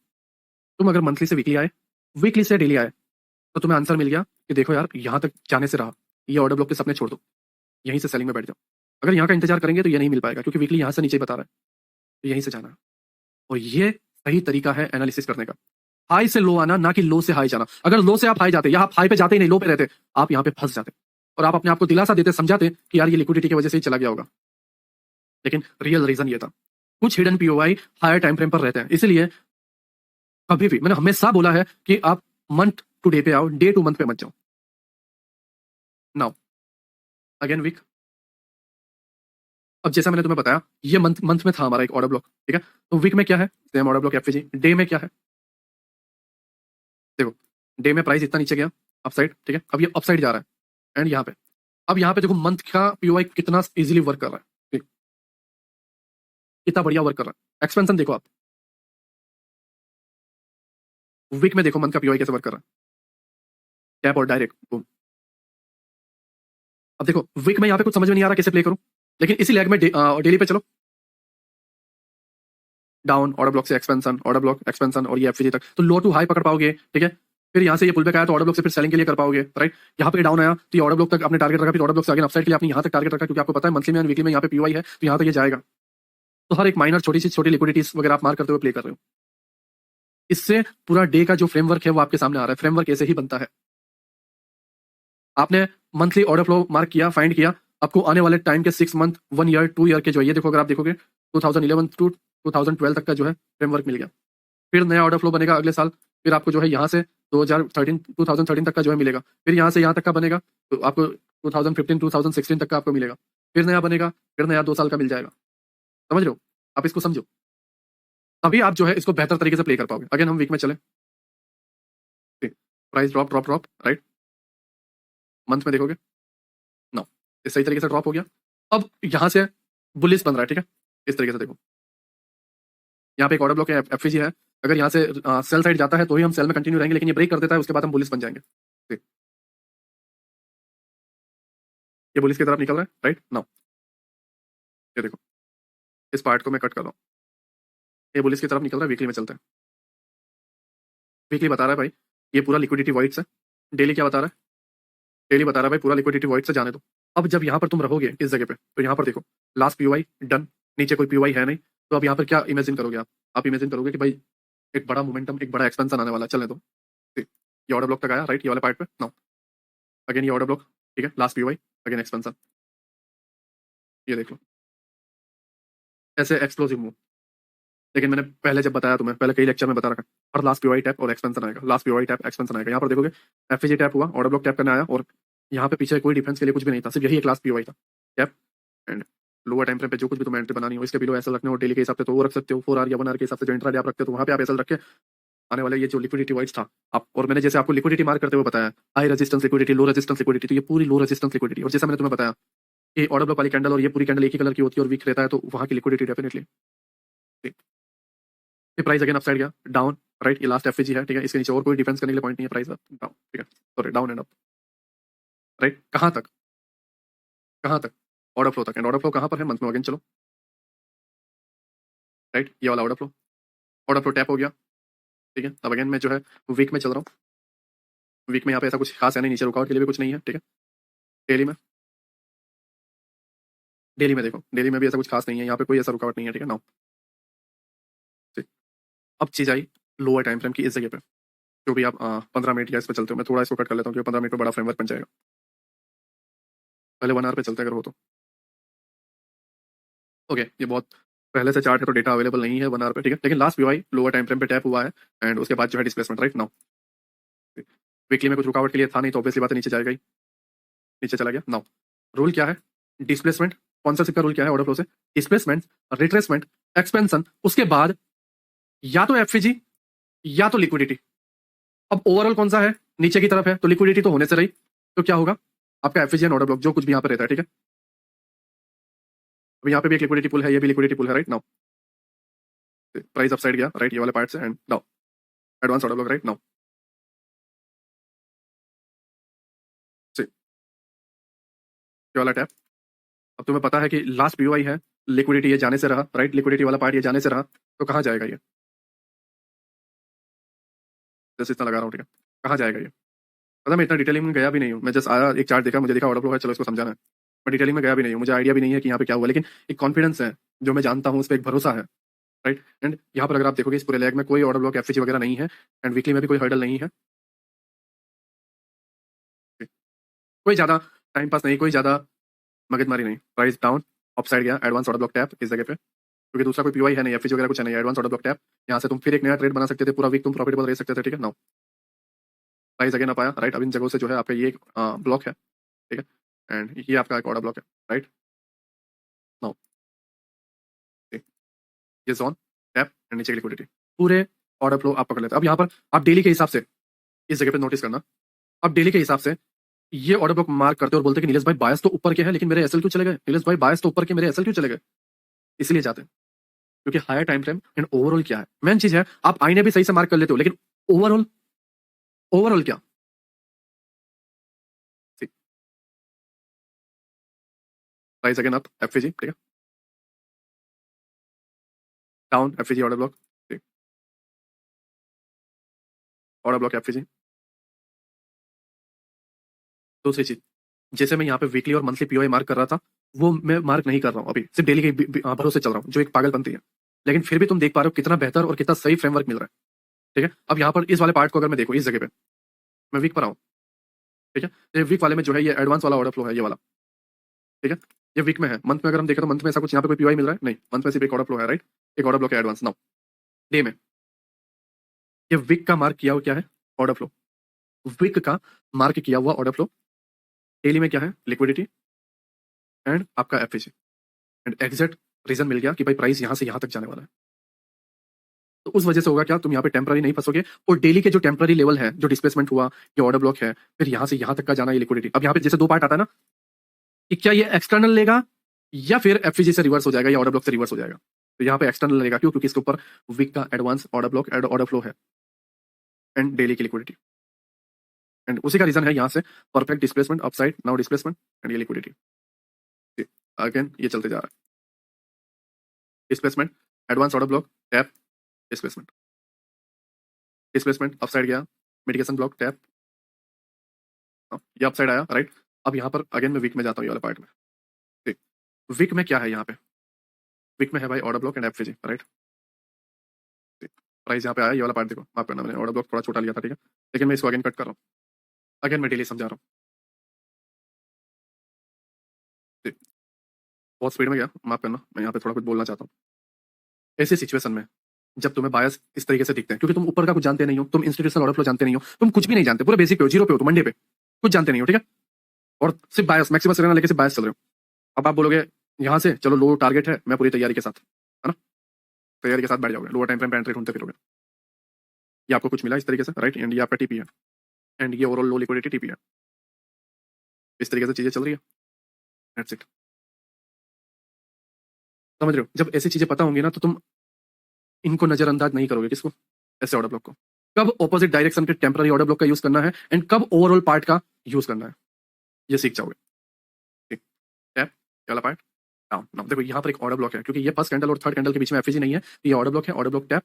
A: तुम अगर मंथली से वीकली आए, वीकली से डेली आए, तो तुम्हें आंसर मिल गया कि देखो यार यहाँ तक जाने से रहा, ये ऑर्डर ब्लॉक के सपने छोड़ दो, यहीं से सेलिंग में बैठ जाओ। अगर यहाँ का इंतजार करेंगे तो ये नहीं मिल पाएगा, क्योंकि वीकली यहाँ से नीचे बता रहा है, तो यहीं से जाना है। और ये सही तरीका है एनालिसिस करने का। हाई से लो आना, ना कि लो से हाई जाना। अगर लो से आप हाई जाते, या आप हाई पे जाते ही नहीं, लो पे रहते, आप यहाँ पे फंस जाते और आप अपने आप को दिलासा देते, समझाते कि यार ये लिक्विडिटी की वजह से ही चला गया होगा। लेकिन रियल रीजन ये था, कुछ hidden POI higher time frame पर रहते हैं। इसलिए कभी भी मैंने हमेशा बोला है कि आप मंथ टू डे पे आओ, डे टू मंथ पे मत जाओ। Now again week. अब जैसा मैंने तुम्हें बताया, ये मंथ मंथ में था हमारा एक ऑर्डर ब्लॉक, ठीक है। तो वीक में क्या है, same order block FVG. Day में क्या है, देखो डे में प्राइस इतना नीचे गया अपसाइड, ठीक है। अब ये अपसाइड जा रहा है एंड यहाँ पे, अब यहाँ पे देखो मंथ का पीओआई कितना इजीली वर्क कर रहा है, ठीक, कितना बढ़िया वर्क कर रहा है। एक्सपेंशन देखो आप, वीक में देखो मंथ का पीओआई कैसे वर्क कर रहा है, टैप और डायरेक्ट बूम। अब देखो वीक में यहाँ पे कुछ समझ में नहीं आ रहा कैसे प्ले करूं, लेकिन इसी लैग में डेली पे चलो, डाउन ऑर्डर ब्लॉक से एक्सपेंशन, ऑर्डर ब्लॉक एक्सपेंशन और ये एफवीजी तक, तो लो टू हाई पकड़ पाओगे, ठीक है। फिर यहाँ से ये पुल बैक आया तो ऑर्डर ब्लॉक से फिर सेलिंग के लिए कर पाओगे, राइट। यहाँ पे डाउन आया तो ये ऑर्डर ब्लॉक तक आपने टारगेट रखा, फिर ऑर्डर ब्लॉक से आगे अपसाइड के लिए आपने यहाँ तक टारगेट रखा, क्योंकि आपको पता है मंथली में वीकली में यहाँ पे पीओआई है, तो यहाँ तक ये जाएगा। तो हर एक माइनर छोटी सी छोटी लिक्विडिटीज वगैरह आप मार करते हुए प्ले कर रहे हो। इससे पूरा डे का जो फ्रेमवर्क है वो आपके सामने आ रहा है। फ्रेमवर्क ऐसे ही बनता है। आपने मंथली ऑर्डर फ्लो मार्क किया, फाइंड किया, आपको आने वाले टाइम के 6 मंथ, 1 ईयर, 2 ईयर के जो है, ये देखो अगर आप देखोगे 2011 टू 2012 तक का जो है फ्रेमवर्क मिल गया। फिर नया ऑर्डर फ्लो बनेगा अगले साल, फिर आपको जो है यहाँ से 2013 तक का जो है मिलेगा। फिर यहाँ से यहाँ तक का बनेगा तो आपको 2015 2016 तक का आपको मिलेगा। फिर नया बनेगा, फिर नया 2 साल का मिल जाएगा। समझ रहे हो, आप इसको समझो, तभी आप जो है इसको बेहतर तरीके से प्ले कर पाओगे। अगेन हम वीक में चले, price drop drop drop, right. Month में देखोगे नो, इस सही तरीके से ड्रॉप हो गया। अब यहाँ से बुलिस बन रहा है, ठीक है। इस तरीके से देखो, यहाँ पे एक ऑर्डर ब्लॉक है, एफवीजी है। अगर यहाँ से सेल साइड जाता है तो ही हम सेल में कंटिन्यू रहेंगे, लेकिन ये ब्रेक कर देता है उसके बाद हम बुलिस बन जाएंगे। ठीक। ये बुलिस की तरफ निकल रहा है, राइट नाउ। ये देखो, इस पार्ट को मैं कट कर रहा हूँ, ये बुलिस की तरफ निकल रहा है। वीकली में चलते हैं, वीकली बता रहा है भाई ये पूरा लिक्विडिटी वॉइड है। डेली क्या बता रहा है, डेली बता रहा है भाई पूरा लिक्विडिटी वॉइड से जाने दो। अब जब यहाँ पर तुम रहोगे इस जगह पे, तो यहाँ पर देखो लास्ट पीओआई डन, नीचे कोई पीओआई है नहीं। तो अब यहाँ पर क्या इमेजिन करोगे आप इमेजिन करोगे कि भाई एक बड़ा मोमेंटम, एक बड़ा एक्सपेंशन आने वाला है, चलने दो। ठीक, ये ऑर्डर ब्लॉक तक आया, राइट, ये वाले पार्ट पे नाउ। अगेन ये ऑर्डर ब्लॉक, ठीक है, लास्ट पीओआई, अगेन एक्सपेंशन। ये देख लो, ऐसे एक्सप्लोसिव मूव। लेकिन मैंने पहले जब बताया तुम्हें, पहले कई लेक्चर में बता रखा, और लास्ट पीओआई टैप और एक्सपेंशन आएगा, लास्ट पीओआई टैप एक्सपेंशन आएगा। यहाँ पर देखोगे एफवीजी टैप हुआ, ऑर्डर ब्लॉक टैप करने आया, और यहाँ पे पीछे कोई डिफरेंस के लिए कुछ भी नहीं था, सिर्फ यही एक लास्ट पीओआई था, tap and lower time frame पे जो कुछ भी तुम्हें एंट्री बनानी हो, इसके बिलो ऐसा रखने हो डेली के हिसाब से तो वो रख सकते हो, 4 आवर या 1 आवर के हिसाब से जो इंट्राडे आप रखते हो तो वहाँ पे आप ऐसा रख के आने वाले ये जो लिक्विडिटी वाइज था आप। और मैंने जैसे आपको लिक्विडिटी मार्क करते हुए बताया, high resistance liquidity, low resistance liquidity, तो ये पूरी लो रेजिस्टेंस लिक्विडिटी। और जैसा मैंने तुम्हें बताया कि ऑर्डर ब्लॉक वाली कैंडल और ये पूरी कैंडल एक ही कलर की होती है और वीक रहता है, तो वहाँ की लिक्विडिटी डेफिनेटली। ये प्राइस अगेन अपसाइड गया, डाउन, राइट। ये लास्ट एफएजी है, ठीक है, इसके नीचे और कोई डिफेंस करने के लिए पॉइंट नहीं है, प्राइस डाउन, ठीक है, sorry down and up, right. कहाँ तक, कहाँ तक, ऑर्डर फ्लो तक। एंड ऑर्डर फ्लो कहाँ पर है, मंथ में अगेन चलो, राइट, ये वाला ऑर्डर फ्लो टैप हो गया, ठीक है। अब अगेन मैं जो है वीक में चल रहा हूँ, वीक में यहाँ पे ऐसा कुछ खास है नहीं, नीचे रुकावट के लिए भी कुछ नहीं है, ठीक है। डेली में, डेली में देखो, डेली में भी ऐसा कुछ खास नहीं है, यहाँ पे कोई ऐसा रुकावट नहीं है, ठीक है नाउ। ठीक, अब चीज आई लोअर टाइम फ्रेम की इस जगह पे, जो भी आप 15 मिनट या इस पे चलते हो। मैं थोड़ा इसको कट कर लेता हूँ क्योंकि 15 मिनट में बड़ा फ्रेमवर्क बन जाएगा। पहले 1 आवर पे चलते अगर हो तो, ओके। ये बहुत पहले से चार्ट है तो डेटा अवेलेबल नहीं है 1 आवर पे, ठीक है। लेकिन last POI lower time frame पे टैप हुआ है एंड उसके बाद जो है डिस्प्लेसमेंट, राइट नाउ। वीकली में कुछ रुकावट के लिए था नहीं तो ऑब्वियसली बात है नीचे जाएगा ही, नीचे चला गया। नाउ रूल क्या है, डिस्प्लेसमेंट, स्पॉन्सरशिप का रूल क्या है ऑर्डर फ्लो से, डिस्प्लेसमेंट, रिट्रेसमेंट, एक्सपेंशन, उसके बाद या तो एफवीजी या तो लिक्विडिटी। अब ओवरऑल कौन सा है, नीचे की तरफ है, तो लिक्विडिटी तो होने से रही, तो क्या होगा आपका एफवीजी एंड ऑर्डर ब्लॉक जो कुछ भी यहाँ पे रहता है, ठीक है। अब यहाँ पे भी एक लिक्विडिटी पुल है, ये भी लिक्विडिटी पुल है, राइट नाउ। प्राइस अपसाइड गया, राइट, ये वाले पार्ट से and now advance order block, right now. ये वाला टैप, अब तुम्हें पता है कि लास्ट पीओआई है, लिक्विडिटी ये जाने से रहा, राइट, लिक्विडिटी वाला पार्ट ये जाने से रहा, तो कहाँ जाएगा ये, जैसे इतना लगा रहा हूँ, ठीक है, कहाँ जाएगा ये, पता मैं इतना डिटेलिंग में गया भी नहीं हूँ, मैं जस्ट आया, एक चार्ट देखा, मुझे दिखा ऑर्डर फ्लो है, चलो इसको समझाना है। मैं डिटेलिंग में गया भी नहीं हूँ, मुझे आइडिया भी नहीं है कि यहाँ पे क्या हुआ, लेकिन एक कॉन्फिडेंस है, जो मैं जानता हूँ उस पर एक भरोसा है, राइट। एंड यहाँ पर अगर आप देखोगे इस पूरे लेग में कोई ऑर्डर ब्लॉक एफएजी वगैरह नहीं है, एंड वीकली में भी कोई हर्डल नहीं है, कोई ज्यादा टाइम पास नहीं, कोई ज्यादा मगजमारी नहीं। प्राइस डाउन, अपसाइड गया, एडवांस ऑर्डर ब्लॉक टैप इस जगह पे, क्योंकि दूसरा कोई पीवाई है नहीं, एफएजी वगैरह कुछ है नहीं, एडवांस ऑर्डर ब्लॉक टैप। यहाँ से तुम फिर एक नया ट्रेड बना सकते थे, पूरा वीक तुम प्रॉफिटेबल रह सकते थे, ठीक है। नाउ प्राइस अगेन अप आया, राइट। अब इन जगहों से जो है आपका ये ब्लॉक है, ठीक है, एंड ये आपका एक ऑर्डर ब्लॉक है, राइट। नाउ ये जोन टैप एंड नीचे की लिक्विडिटी, पूरे ऑर्डर फ्लो आप पकड़ लेते हैं। अब यहाँ पर आप डेली के हिसाब से इस जगह पे नोटिस करना, अब डेली के हिसाब से ये ऑर्डर ब्लॉक मार्क करते हैं और बोलते हैं कि नीलेश भाई बायस तो ऊपर के हैं, लेकिन मेरे एसएल क्यों चले गए, नीलेश भाई बायस तो ऊपर के, मेरे एसएल क्यों चले गए। इसलिए जाते हैं क्योंकि higher time frame and overall क्या है, मेन चीज है। आप आईने भी सही से मार्क कर लेते हो, लेकिन ओवरऑल, ओवरऑल क्या, प्राइस अगेन अप एफएजी, ठीक है, down FAG order block, order block FAG. दूसरी चीज, जैसे मैं यहाँ पे वीकली और मंथली पीओआई मार्क कर रहा था, वो मैं मार्क नहीं कर रहा हूँ अभी, सिर्फ डेली के भरोसे चल रहा हूँ, जो एक पागलपंती है। लेकिन फिर भी तुम देख पा रहे हो कितना बेहतर और कितना सही फ्रेमवर्क मिल रहा है, ठीक है। अब यहाँ पर इस वाले पार्ट को अगर मैं देखो, इस जगह पे मैं वीक पर आऊँ, ठीक है, ये वीक वाले में जो है ये एडवांस वाला ऑर्डर फ्लो है, ये वाला, ठीक है। ये वीक में है, मंथ में अगर हम देखें तो मंथ में ऐसा कुछ यहाँ पे कोई पीओआई मिल रहा है नहीं, मंथ में सिर्फ एक ऑर्डर फ्लो है, राइट। एक ऑर्डर ब्लॉक है एडवांस। नाउ डे में ये वीक का मार्क किया हुआ क्या है, ऑर्डर फ्लो, वीक का मार्क किया हुआ ऑर्डर फ्लो। डेली में क्या है, लिक्विडिटी एंड आपका एफएजी, एंड एग्जैक्ट रीजन मिल गया कि भाई प्राइस यहाँ से यहाँ तक जाने वाला है। तो उस वजह से होगा क्या, तुम यहाँ पे टेम्पररी नहीं फंसोगे, और डेली के जो टेम्पररी लेवल है, जो डिस्प्लेसमेंट हुआ, ये ऑर्डर ब्लॉक है, फिर यहाँ से यहाँ तक का जाना, ये लिक्विडिटी। अब यहाँ पे जैसे दो पार्ट आता है ना, कि क्या ये एक्सटर्नल लेगा या फिर एफएजी से रिवर्स हो जाएगा या ऑर्डर ब्लॉक से रिवर्स हो जाएगा। तो यहाँ पे एक्सटर्नल लेगा, क्यों, क्योंकि इसके ऊपर वीक का advance order block and order flow है, एंड डेली की लिक्विडिटी, एंड उसी का रीजन है यहाँ से perfect displacement, upside now displacement and ये लिक्विडिटी। अगेन ये चलते जा रहा है, displacement, advance order block tap, displacement, displacement upside गया, मिटिगेशन ब्लॉक टैप, ये अपसाइड आया, राइट। अब यहाँ पर अगेन मैं वीक में जाता हूँ, ये वाला पार्ट में, ठीक। वीक में क्या है, यहाँ पे वीक में है भाई order block and FAG, right. Price यहाँ पे आया, ये वाला पार्ट देखो, माफ करना मैंने ऑर्डर ब्लॉक थोड़ा छोटा लिया था, ठीक है, लेकिन मैं इसको अगेन कट कर रहा हूँ, अगेन मैं डेली समझा रहा हूँ, ठीक। बहुत स्पीड में गया, माफ करना, मैं यहाँ पे थोड़ा कुछ बोलना चाहता हूँ। ऐसे सिचुएशन में जब तुम्हें बायस इस तरीके से दिखते हैं, क्योंकि तुम ऊपर का कुछ जानते नहीं हो, तुम इंस्टीट्यूशनल ऑर्डर फ्लो जानते नहीं हो, तुम कुछ भी नहीं जानते, पूरे बेसिक पे हो, जीरो पे हो, तुम मंडे पे कुछ जानते नहीं हो, ठीक है, और सिर्फ बायस मैक्सिमम सेलेना लेके सिर्फ बायस चल रहे हो। अब आप बोलोगे यहाँ से चलो लो टारगेट है, मैं पूरी तैयारी के साथ, है ना, तैयारी के साथ बैठ जाओगे, लोअर टाइम फ्रेम पे एंट्री ढूंढते फिरोगे, ये आपको कुछ मिला इस तरीके से, राइट, एंड ये आपका टीपी है, एंड ये ओवरऑल लो लिक्विडिटी टीपी है, इस तरीके से चीजें चल रही है, दैट्स इट। समझ रहे हो, जब ऐसी चीजें पता होंगी ना, तो तुम इनको नजरअंदाज नहीं करोगे, किसको, ऐसे ऑर्डर ब्लॉक को, कब ऑपोजिट डायरेक्शन के टेम्पररी ऑर्डर ब्लॉक का यूज करना है एंड कब ओवरऑल पार्ट का यूज करना है, ये सीख जाओगे, ठीक। टैप, ये वाला पार्ट डाउन। नाउ देखो यहाँ पर एक ऑर्डर ब्लॉक है, क्योंकि ये फर्स्ट कैंडल और थर्ड कैंडल के बीच में एफएजी नहीं है, तो ये ऑर्डर ब्लॉक है, order block tap,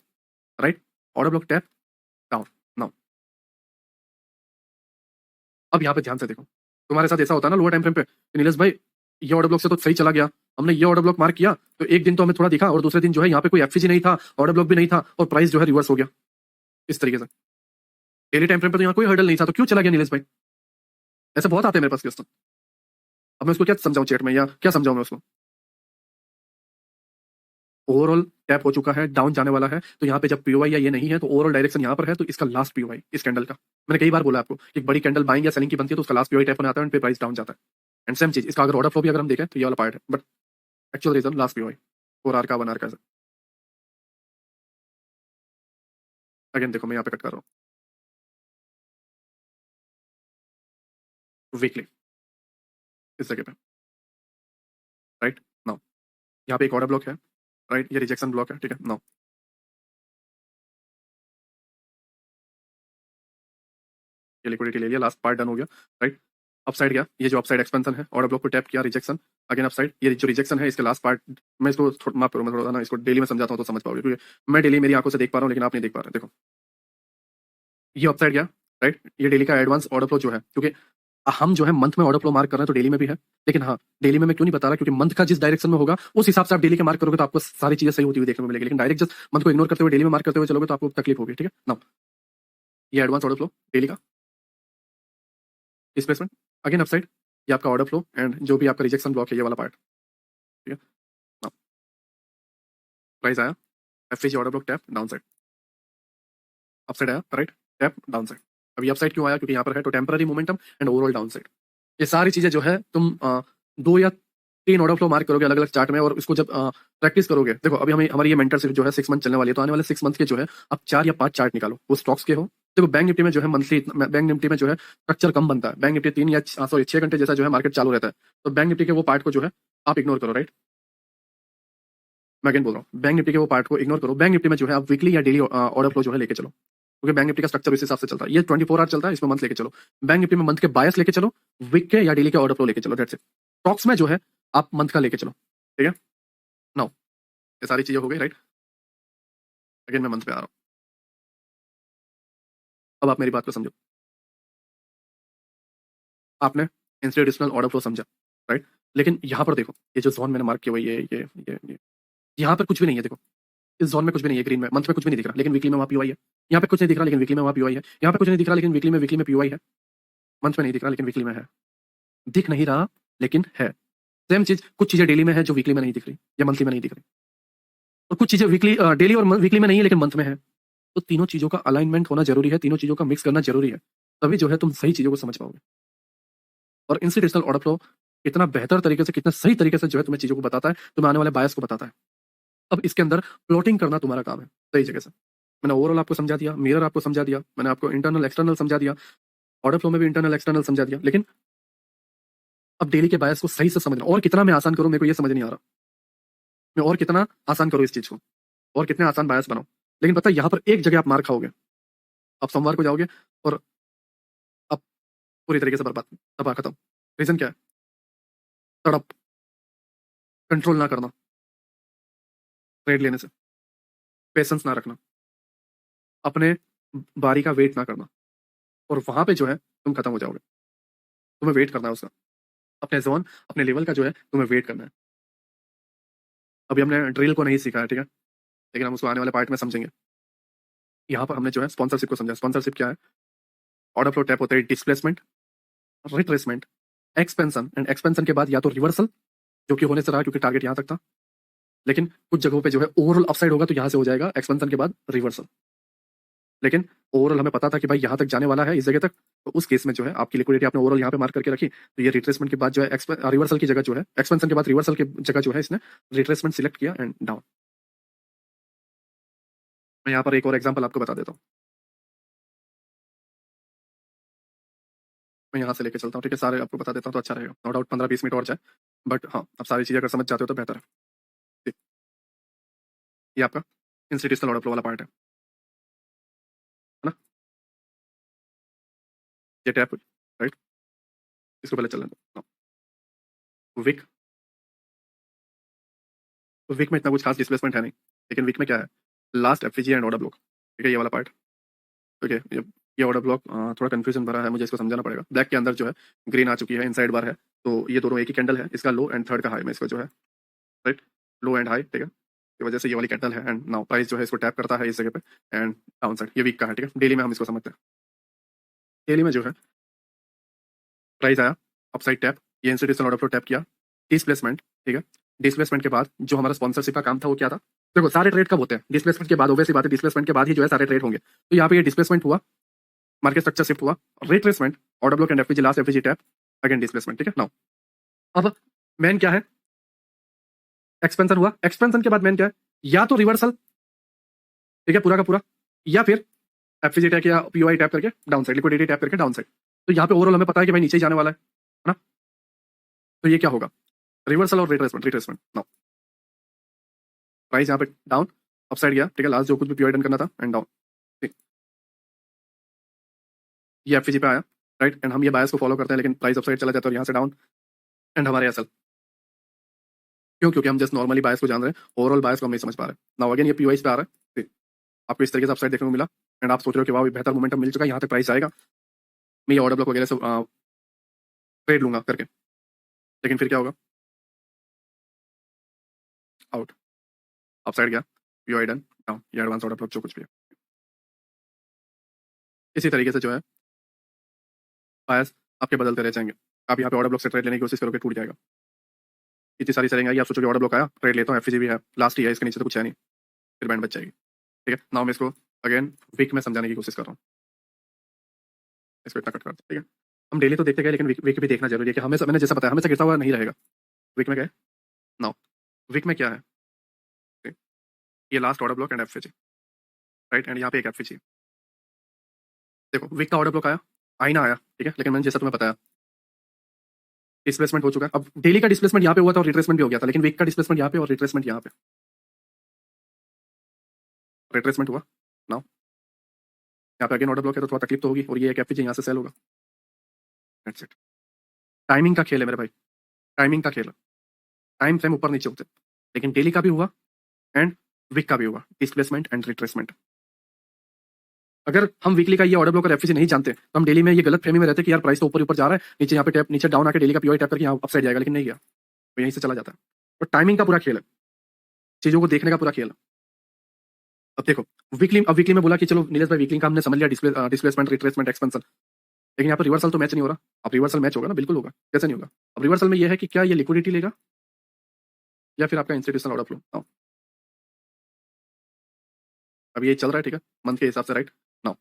A: right, order block tap down. Now अब यहाँ पे ध्यान से देखो, तुम्हारे साथ ऐसा होता है ना लोअर टाइम फ्रेम पे, नीलेश भाई ये ऑर्डर ब्लॉक से तो सही चला गया, हमने ये ऑर्डर ब्लॉक मार्क किया, तो एक दिन तो हमें थोड़ा दिखा, और दूसरे दिन जो है यहाँ पे कोई एफएजी नहीं था, ऑर्डर ब्लॉक भी नहीं था, और प्राइस जो है रिवर्स हो गया, इस तरीके से। डेली टाइम फ्रेम पे तो यहाँ कोई हर्डल नहीं था, तो क्यों चला गया नीलेश भाई, ऐसे बहुत आते हैं मेरे पास क्वेश्चन। अब मैं उसको क्या समझाऊं चैट में, या क्या समझाऊं मैं उसको। ओवरऑल टैप हो चुका है, डाउन जाने वाला है, तो यहाँ पे जब पीओआई या ये नहीं है, तो ओवरऑल डायरेक्शन यहाँ पर है, तो इसका लास्ट पीओआई इस कैंडल का, मैंने कई बार बोला आपको, एक बड़ी कैंडल बाइंग या सेलिंग की बनती है, तो उसका लास्ट पीओआई टैप होने आता है, एंड पे प्राइस डाउन जाता है। एंड सेम चीज इसका अगर ऑर्डर फ्लो भी अगर हम देखें, तो ये वाला पार्ट है, but actual reason last POI 4 R का 1 आर का। अगेन देखो मैं यहाँ पे कट कर रहा हूँ वीकली इस जगह पे, राइट। नाउ यहाँ पे एक ऑर्डर ब्लॉक है, राइट, ये रिजेक्शन ब्लॉक है, ठीक है। नाउ ये लिक्विडिटी ले लिया, लास्ट पार्ट डन हो गया, राइट। अपसाइड गया, ये जो अपसाइड एक्सपेंशन है, ऑर्डर ब्लॉक को टैप किया, रिजेक्शन, अगेन अपसाइड, ये जो रिजेक्शन है इसके लास्ट पार्ट, मैं इसको माफ करो, मैं थोड़ा ना इसको डेली में समझाता हूँ तो समझ पाओगे, क्योंकि मैं डेली मेरी आंखों से देख पा रहा हूँ, लेकिन आप नहीं देख पा रहे। देखो ये अपसाइड गया, राइट। ये डेली का एडवांस ऑर्डर फ्लो जो है, क्योंकि हम जो है मंथ में ऑर्डर फ्लो मार्क कर रहे हैं तो डेली में भी है, लेकिन हाँ डेली में मैं क्यों नहीं बता रहा, क्योंकि मंथ का जिस डायरेक्शन में होगा उस हिसाब से आप डेली के मार्क करोगे तो आपको सारी चीजें सही होती हुई देखने को मिलेगी, लेकिन डायरेक्ट जस्ट मंथ को इग्नोर करते हुए डेली में मार्क करते हुए चलोगे तो आपको तकलीफ होगी। ठीक है ना। ये एडवांस ऑर्डर फ्लो डेली का डिस्प्लेसमेंट, अगेन अपसाइड, ये आपका ऑर्डर फ्लो एंड जो भी आपका रिजेक्शन ब्लॉक है ये वाला पार्ट। ठीक है ना। प्राइस आया, FVG order block tap down side, upside आया राइट, टैप डाउन साइड। अभी अपसाइड क्यों आया, क्योंकि यहाँ पर है तो temporary momentum and overall down side. ये सारी चीजें जो है तुम 2 या 3 ऑर्डर फ्लो मार्क करोगे अलग अलग चार्ट में, और इसको जब प्रैक्टिस करोगे, देखो अभी हमें हमारी ये मेंटरशिप जो है 6 मंथ चलने वाली है, तो आने वाले 6 मंथ के जो है आप 4 या 5 चार्ट निकालो, वो स्टॉक्स के हो। देखो बैंक निफ्टी में जो है मंथली, बैंक निफ्टी में जो है स्ट्रक्चर कम बनता है, बैंक निफ्टी 6 घंटे जैसा जो है मार्केट चालू रहता है, तो बैंक निफ्टी के वो पार्ट को जो है आप इग्नोर करो राइट। मैं अगेन बोल रहा हूँ, बैंक निफ्टी के वो पार्ट को इग्नोर करो, बैंक निफ्टी में जो है आप वीकली या डेली ऑर्डर फ्लो जो है लेके चलो, क्योंकि बैंक निफ्टी का स्ट्रक्चर इस हिसाब से चलता है। ये 24 आवर चलता है, इसमें मंथ लेके चलो। बैंक निफ्टी में मंथ के बायस लेके चलो, वीक के या डेली के ऑर्डर फ्लो लेके चलो, दैट्स इट। स्टॉक्स में जो है आप मंथ का लेके चलो। ठीक है नाउ, ये सारी चीजें हो गई राइट। अगेन मैं मंथ पे आ रहा हूँ, अब आप मेरी बात को समझो। आपने इंस्टीट्यूशनल ऑर्डर फ्लो समझा राइट, लेकिन यहाँ पर देखो, ये जो जोन मैंने मार्क किया हुआ है, ये यहाँ पर कुछ भी नहीं है। देखो इस जोन में कुछ भी नहीं है, ग्रीन में, मंथ में कुछ भी नहीं दिख रहा, लेकिन वीकली में वहाँ पीओआई है। यहाँ पे कुछ नहीं दिख रहा, लेकिन वीकली में वहाँ पीओआई है। यहाँ पे कुछ नहीं दिख रहा, लेकिन वीकली में पीओआई है। मंथ में नहीं दिख रहा, लेकिन वीकली में है। दिख नहीं रहा लेकिन है। सेम चीज, कुछ चीजें डेली में है जो वीकली में नहीं दिख रही या मंथली में नहीं दिख रही, और कुछ चीजें वीकली डेली और वीकली में नहीं है लेकिन मंथ में है। तो तीनों चीजों का अलाइनमेंट होना जरूरी है, तीनों चीजों का मिक्स करना जरूरी है, तभी जो है तुम सही चीजों को समझ पाओगे। और इंस्टीट्यूशनल ऑर्डर फ्लो कितना बेहतर तरीके से, कितना सही तरीके से जो है तुम्हें चीजों को बताता है, तुम्हें आने वाले बायस को बताता है। अब इसके अंदर प्लॉटिंग करना तुम्हारा काम है सही जगह से। मैंने ओवरऑल आपको समझा दिया, मिरर आपको समझा दिया, मैंने आपको इंटरनल एक्सटर्नल समझा दिया, ऑर्डर फ्लो में भी इंटरनल एक्सटर्नल समझा दिया, लेकिन अब डेली के बायस को सही से समझना, और कितना मैं आसान करूं मेरे को ये समझ नहीं आ रहा। मैं और कितना आसान करूं इस चीज को, और कितने आसान बायस बनाऊं। लेकिन पता है यहाँ पर एक जगह आप मार खाओगे, आप सोमवार को जाओगे और अब पूरी तरीके से बर्बाद, तबाह खत्म। रीजन क्या है? तड़प, कंट्रोल ना करना ट्रेड लेने से, पेशेंस ना रखना, अपने बारी का वेट ना करना, और वहां पे जो है तुम खत्म हो जाओगे। तुम्हें वेट करना है उसका, अपने जोन, अपने लेवल का जो है तुम्हें वेट करना है। अभी हमने ड्रिल को नहीं सीखा है, ठीक है, लेकिन हम उसको आने वाले पार्ट में समझेंगे। यहाँ पर हमने जो है स्पॉन्सरशिप को समझा। स्पॉन्सरशिप क्या है? ऑर्डर फ्लो टैप होता है displacement, retracement, expansion, and expansion के बाद या तो रिवर्सल, जो कि होने से रहा क्योंकि टारगेट यहाँ तक था, लेकिन कुछ जगहों पे जो है ओवरऑल अपसाइड होगा तो यहाँ से हो जाएगा एक्सपेंशन के बाद रिवर्सल। लेकिन ओवरऑल हमें पता था कि भाई यहाँ तक जाने वाला है इस जगह तक, तो उस केस में जो है आपकी लिक्विडिटी आपने ओवरऑल यहाँ पे मार्क करके रखी, तो ये रिट्रेसमेंट के बाद जो है रिवर्सल की जगह जो है, एक्सपेंशन के बाद रिवर्सल की जगह जो है इसने रिट्रेसमेंट सिलेक्ट किया एंड डाउन। मैं यहाँ पर एक और एग्जाम्पल आपको बता देता हूँ, मैं यहाँ से लेके चलता हूँ, ठीक है, सारे आपको बता देता हूँ तो अच्छा रहेगा। नो डाउट 15-20 मिनट और जाए, बट हाँ अब सारी चीजें अगर समझ जाते हो तो बेहतर है। ठीक, ये आपका इंस्टीट्यूशनल ऑर्डर फ्लो वाला पार्ट है ना। ये टैप राइट, इसको पहले चलने दो। विक, विक में इतना कुछ खास डिस्प्लेसमेंट है नहीं, लेकिन विक में क्या है, last FVG and order block, ठीक है, ये वाला पार्ट। ठीक है, ये ऑर्डर ब्लॉक थोड़ा कंफ्यूजन भरा है, मुझे इसको समझाना पड़ेगा। ब्लैक के अंदर जो है ग्रीन आ चुकी है, इनसाइड बार है, तो ये दोनों एक ही कैंडल है, इसका लो एंड थर्ड का हाई में इसको जो है राइट, लो एंड हाई, ठीक है, की वजह से ये वाली कैंडल है, एंड नाउ प्राइस जो है इसको टैप करता है इस जगह पे एंड डाउन साइड, ये वीक का है। ठीक है, डेली में हम इसको समझते हैं। डेली में जो है प्राइस आया अपसाइड टैप, ये इंस्टीट्यूशनल ऑर्डर फ्लो टैप किया, डिस्प्लेसमेंट, ठीक है, डिस्प्लेसमेंट के बाद जो हमारा स्पॉन्सरशिप का काम था वो क्या था? देखो सारे ट्रेड कब होते हैं? डिस्प्लेसमेंट के बाद, ऑब्वियसली बात है, डिस्प्लेसमेंट के बाद ही जो है सारे ट्रेड होंगे। तो यहाँ पे ये डिस्प्लेसमेंट हुआ, मार्केट स्ट्रक्चर शिफ्ट हुआ, retracement, order block and FVG, last FVG tap, again displacement. ठीक है, नाउ अब मेन क्या है? एक्सपेंशन हुआ, एक्सपेंशन के बाद मेन क्या है? या तो रिवर्सल, ठीक है, पूरा का पूरा, या फिर एफवीजी टैप या पीओआई टैप करके डाउन साइड, लिक्विडिटी टैप करके डाउन साइड। तो यहाँ पे ओवरऑल हमें पता है कि भाई नीचे ही जाने वाला है ना। तो ये क्या होगा? रिवर्सल और रिट्रेसमेंट, रिट्रेसमेंट। नाउ प्राइस यहाँ पे डाउन, अपसाइड गया, ठीक है, लास्ट जो कुछ भी पीओआई डन करना था एंड डाउन, ठीक, ये एफवीजी पे आया राइट, एंड हम ये बायस को फॉलो करते हैं, लेकिन प्राइस अपसाइड चला जाता है और यहाँ से डाउन एंड हमारे एसएल। क्यों? क्योंकि हम जस्ट नॉर्मली बायस को जान रहे हैं, ओवरऑल बायस को हम नहीं समझ पा रहे। नाउ अगेन ये पीओआई पे आ रहा है, आपको इस तरीके से अपसाइड देखने को मिला एंड आप सोच रहे हो कि वाह बेहतर मोमेंटम मिल चुका है, यहाँ तक प्राइस आएगा, मैं ये ऑर्डर ब्लॉक वगैरह सब ट्रेड लूंगा करके, लेकिन फिर क्या होगा, आउट, अपसाइड गया, यू आई डन डाउन, ये एडवांस ऑर्डर ब्लॉक जो कुछ भी है। इसी तरीके से जो है बायस आपके बदलते रह जाएंगे। आप यहाँ पे ऑर्डर ब्लॉक से ट्रेड लेने की कोशिश करोगे, टूट जाएगा। इतनी सारी सेलिंग आई, आप सोचोगे ऑर्डर ब्लॉक आया, ट्रेड लेता हूँ, एफसीजी भी है, लास्ट ही है, इसके नीचे तो कुछ है नहीं, फिर बैंड बच जाएगी। ठीक है, नाउ मैं इसको अगेन वीक में समझाने की कोशिश कर रहा हूँ, इसको इतना कट कर दो। ठीक है, हम डेली तो देखते गए, लेकिन वीक भी देखना जरूरी है कि हमेशा, मैंने जैसा बताया, हमेशा गिरता हुआ नहीं रहेगा। वीक में क्या है, नाउ वीक में क्या है, ठीक, ये last order block and FCG, right, and यहाँ पे एक एफसीजी। देखो वीक का ऑर्डर ब्लॉक आया, आई ना आया, ठीक है, लेकिन मैंने जैसा तुम्हें बताया डिस्प्लेसमेंट हो चुका है। अब डेली का डिस्प्लेसमेंट यहाँ पे हुआ था और रिट्रेसमेंट भी हो गया था, लेकिन वीक का डिस्प्लेसमेंट यहाँ पे और रिट्रेसमेंट यहाँ पे, रिट्रेसमेंट हुआ। नाउ यहाँ पे अगेन ऑर्डर ब्लॉक है तो थोड़ा तकलीफ तो होगी, और ये एक एफपीजी यहाँ से सेल होगा। दैट्स इट, टाइमिंग का खेल है मेरे भाई, टाइमिंग का खेल है, टाइम फ्रेम ऊपर नीचे होते हैं, लेकिन डेली का भी हुआ एंड वीक का भी हुआ, डिस्प्लेसमेंट एंड रिट्रेसमेंट। अगर हम वीकली का ये ऑर्डर ब्लॉक और एफपीजी नहीं जानते तो हम डेली में ये गलत फहमी में रहते कि यार प्राइस तो ऊपर ऊपर जा रहा है, नीचे यहाँ पे टैप, नीचे डाउन आके डेली का पीओआई टैप करके यहाँ अपसाइड जाएगा, लेकिन नहीं गया, तो यहीं से चला जाता है। तो टाइमिंग का पूरा खेल है, चीजों को देखने का पूरा खेल है। अब देखो वीकली, अब वीकली में बोला कि चलो नीलेश भाई वीकली का हमने समझ लिया, डिस्प्लेसमेंट रिट्रेसमेंट एक्सपेंशन, लेकिन यहाँ पर रिवर्सल तो मैच नहीं हो रहा। अब रिवर्सल मैच होगा ना, बिल्कुल होगा, कैसे नहीं होगा। अब रिवर्सल में ये है कि क्या ये लिक्विडिटी लेगा या फिर आपका इंस्टीट्यूशनल ऑर्डर फ्लो। अब ये चल रहा है, ठीक है, मंथ के हिसाब से, राइट। नाउ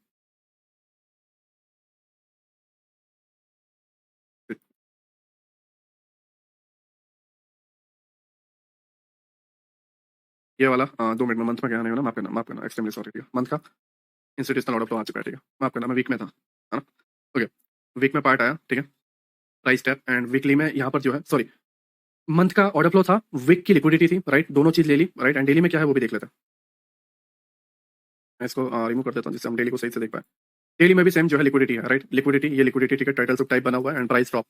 A: ये वाला 2 मिनट में, मंथ में क्या नहीं होना, माफ करना एक्सट्रीमली सॉरी, ठीक है, मंथ का इंस्टीट्यूशनल ऑर्डर फ्लो आ चुका है, ठीक है, माफ करना, मैं वीक में था, है ना। ओके, वीक में पार्ट आया, ठीक है, प्राइस टैप, एंड वीकली में यहाँ पर जो है, सॉरी, मंथ का ऑर्डर फ्लो था, वीक की लिक्विडिटी थी, राइट, दोनों चीज ले ली, राइट, एंड डेली में क्या है वो भी देख लेते हैं। मैं इसको रिमूव कर देता हूँ जिससे हम डेली को सही से देख पाए। डेली में भी सेम जो है लिक्विडिटी है, राइट, लिक्विडिटी, ये लिक्विडिटी, ठीक है, टाइटल सब टाइप बना हुआ है and price drop,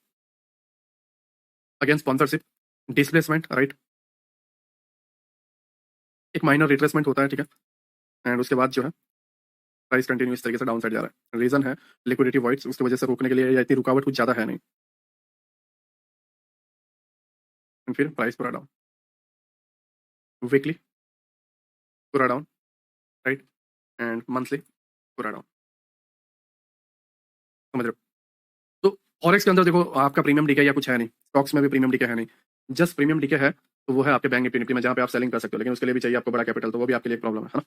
A: again sponsorship, displacement, right, एक माइनर रिट्रेसमेंट होता है, ठीक है, एंड उसके बाद जो है प्राइस कंटिन्यू इस तरीके से डाउन साइड जा रहा है। रीजन है लिक्विडिटी वॉइड्स, उसकी वजह से रोकने के लिए, या इतनी रुकावट कुछ ज्यादा है नहीं, एंड फिर प्राइस पूरा डाउन, वीकली पूरा डाउन, राइट, एंड मंथली पूरा डाउन, समझ रहे हो। तो फॉरेक्स के अंदर देखो आपका प्रीमियम डीके या कुछ है नहीं, स्टॉक्स में भी प्रीमियम डीके है नहीं, जस्ट प्रीमियम डीके है तो वो है आपके बैंक निफ्टी में, जहाँ पे आप सेलिंग कर सकते हो, लेकिन उसके लिए भी चाहिए आपको बड़ा कैपिटल, तो वो भी आपके लिए एक प्रॉब्लम है ना।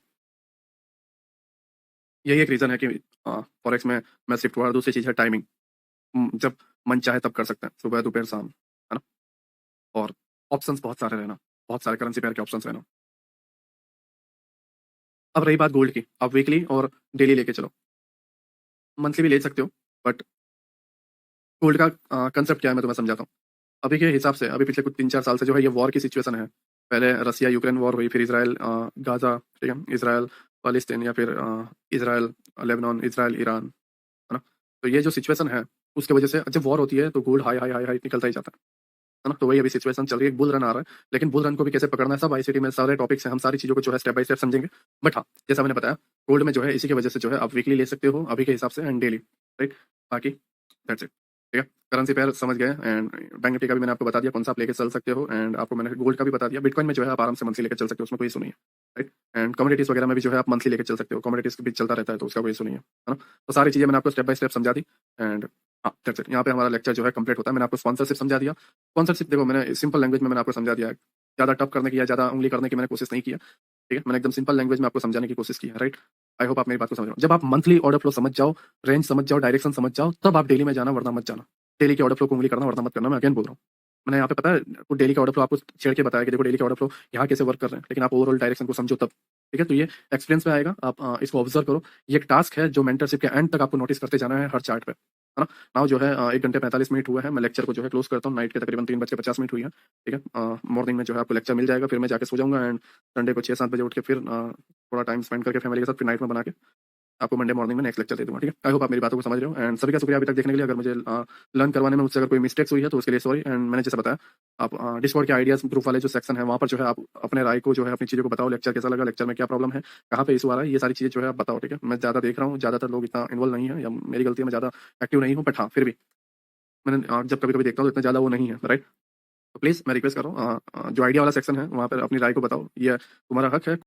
A: यही एक रीजन है कि फॉरेक्स में मैं शिफ्ट हुआ। दूसरी चीज है टाइमिंग, जब मन चाहे तब कर सकते हैं, सुबह दोपहर शाम, है ना। और ऑप्शंस बहुत सारे रहना, बहुत सारे करेंसी पेयर के ऑप्शंस रहना। अब रही बात गोल्ड की, आप वीकली और डेली लेके चलो, मंथली भी ले सकते हो, बट गोल्ड का कंसेप्ट क्या है मैं तुम्हें समझाता हूँ। अभी के हिसाब से, अभी पिछले कुछ 3-4 साल से जो है ये वॉर की सिचुएशन है। पहले रसिया यूक्रेन वॉर हुई, फिर इसराइल गाजा, ठीक है, इसराइल पैलेस्टीन, या फिर इसराइल लेबनान, इसराइल ईरान, है ना। तो ये जो सिचुएशन है उसकी वजह से जब वॉर होती है तो gold high high high high निकलता ही जाता है ना। तो वही अभी सिचुएशन चल रही है, बुल रन आ रहा है, लेकिन बुल रन को भी कैसे पकड़ना है, सब आईसीटी में सारे टॉपिक्स हैं, हम सारी चीजों को जो है स्टेप बाय स्टेप समझेंगे। बट हाँ, जैसा मैंने बताया, गोल्ड में जो है इसी की वजह से जो है आप वीकली ले सकते हो अभी के हिसाब से एंड डेली, राइट, बाकी दैट्स इट, ठीक है। करेंसी पेयर समझ गए, एंड बैंक निफ्टी का भी मैंने आपको बता दिया कौन सा आप लेके चल सकते हो, एंड आपको मैंने गोल्ड का भी बता दिया। बिटकॉइन में जो है आप आराम से मंथली लेकर चल सकते हो, उसमें कोई इशू नहीं है, राइट। एंड कमोडिटीज वगैरह में भी जो है आप मंथली लेकर चल सकते हो, कमोडिटीज भी चलता रहता है तो उसका कोई इशू नहीं है ना। तो सारी चीजें मैंने आपको स्टेप बाय स्टेप समझा दी, एंड हाँ दैट्स इट, यहाँ पे हमारा लेक्चर जो है कंप्लीट होता है। मैंने आपको स्पॉन्सरशिप समझा दिया। स्पॉन्सरशिप देखो मैंने सिंपल लैंग्वेज में मैंने आपको समझा दिया है, ज़्यादा टफ करने की या ज़्यादा उंगली करने की मैंने कोशिश नहीं किया, ठीक है। मैंने एकदम सिंपल लैंग्वेज में आपको समझाने की कोशिश की है, राइट। आई होप आप मेरी बात को समझ रहे हो। जब आप मंथली ऑर्डर फ्लो समझ जाओ, रेंज समझ जाओ, डायरेक्शन समझ जाओ, तब आप डेली में जाना, वरना मत जाना। डेली के ऑर्डर फ्लो को उंगली करना वरना मत करना, मैं अगेन बोल रहा हूँ। मैंने यहाँ पे पता है तो डेली का ऑर्डर फ्लो आपको छेड़ के बताया कि देखो डेली का ऑर्डर फ्लो यहाँ कैसे वर्क कर रहे हैं, लेकिन आप ओवरऑल डायरेक्शन को समझो तब, ठीक है। तो ये एक्सपीरियंस में आएगा, आप इसको ऑब्जर्व करो। ये एक टास्क है जो मेंटरशिप के एंड तक आपको नोटिस करते जाना है हर चार्ट पे, है ना। नाउ जो है 1 घंटे 45 मिनट हुआ है, मैं लेक्चर को जो है क्लोज करता हूँ। नाइट के तकरीबन 3:50 हुई है, ठीक है। मॉर्निंग में जो है आपको लेक्चर मिल जाएगा, फिर मैं जाके सो जाऊंगा, एंड संडे को 6-7 बजे उठ के फिर थोड़ा टाइम स्पेंड करके फैमिली के साथ फिर नाइट में बना के आपको मंडे मॉर्निंग में नेक्स्ट लेक्चर दे दूंगा, ठीक है। आई होप आप मेरी बातों को समझ रहे हो, एंड सभी का शुक्रिया अभी तक देखने के लिए। अगर मुझे लर्न करवाने में मुझसे अगर कोई मिस्टेक्स हुई है तो उसके लिए सॉरी। एंड मैंने जैसे बताया, आप डिस्कॉर्ड के आइडियाज ग्रुप वाले जो सेक्शन है वहाँ पर जो है आप अपने राय को जो है अपनी चीज़ों को बताओ, लेक्चर कैसा लगा, लेक्चर में क्या प्रॉब्लम है, कहाँ पे इशू आ रहा है, ये सारी चीज़ें जो है आप बताओ, ठीक है। मैं ज़्यादा देख रहा हूँ, ज़्यादातर लोग इतना इन्वॉल्व नहीं है, या मेरी गलती है, मैं ज़्यादा एक्टिव नहीं हूँ, बट हाँ फिर भी मैंने जब कभी कभी देखता हूँ तो इतना ज़्यादा वो नहीं है, राइट। तो प्लीज़ मैं रिक्वेस्ट कर रहा हूँ, जो आइडिया वाला सेक्शन है वहाँ पर अपनी राय को बताओ, ये तुम्हारा हक है।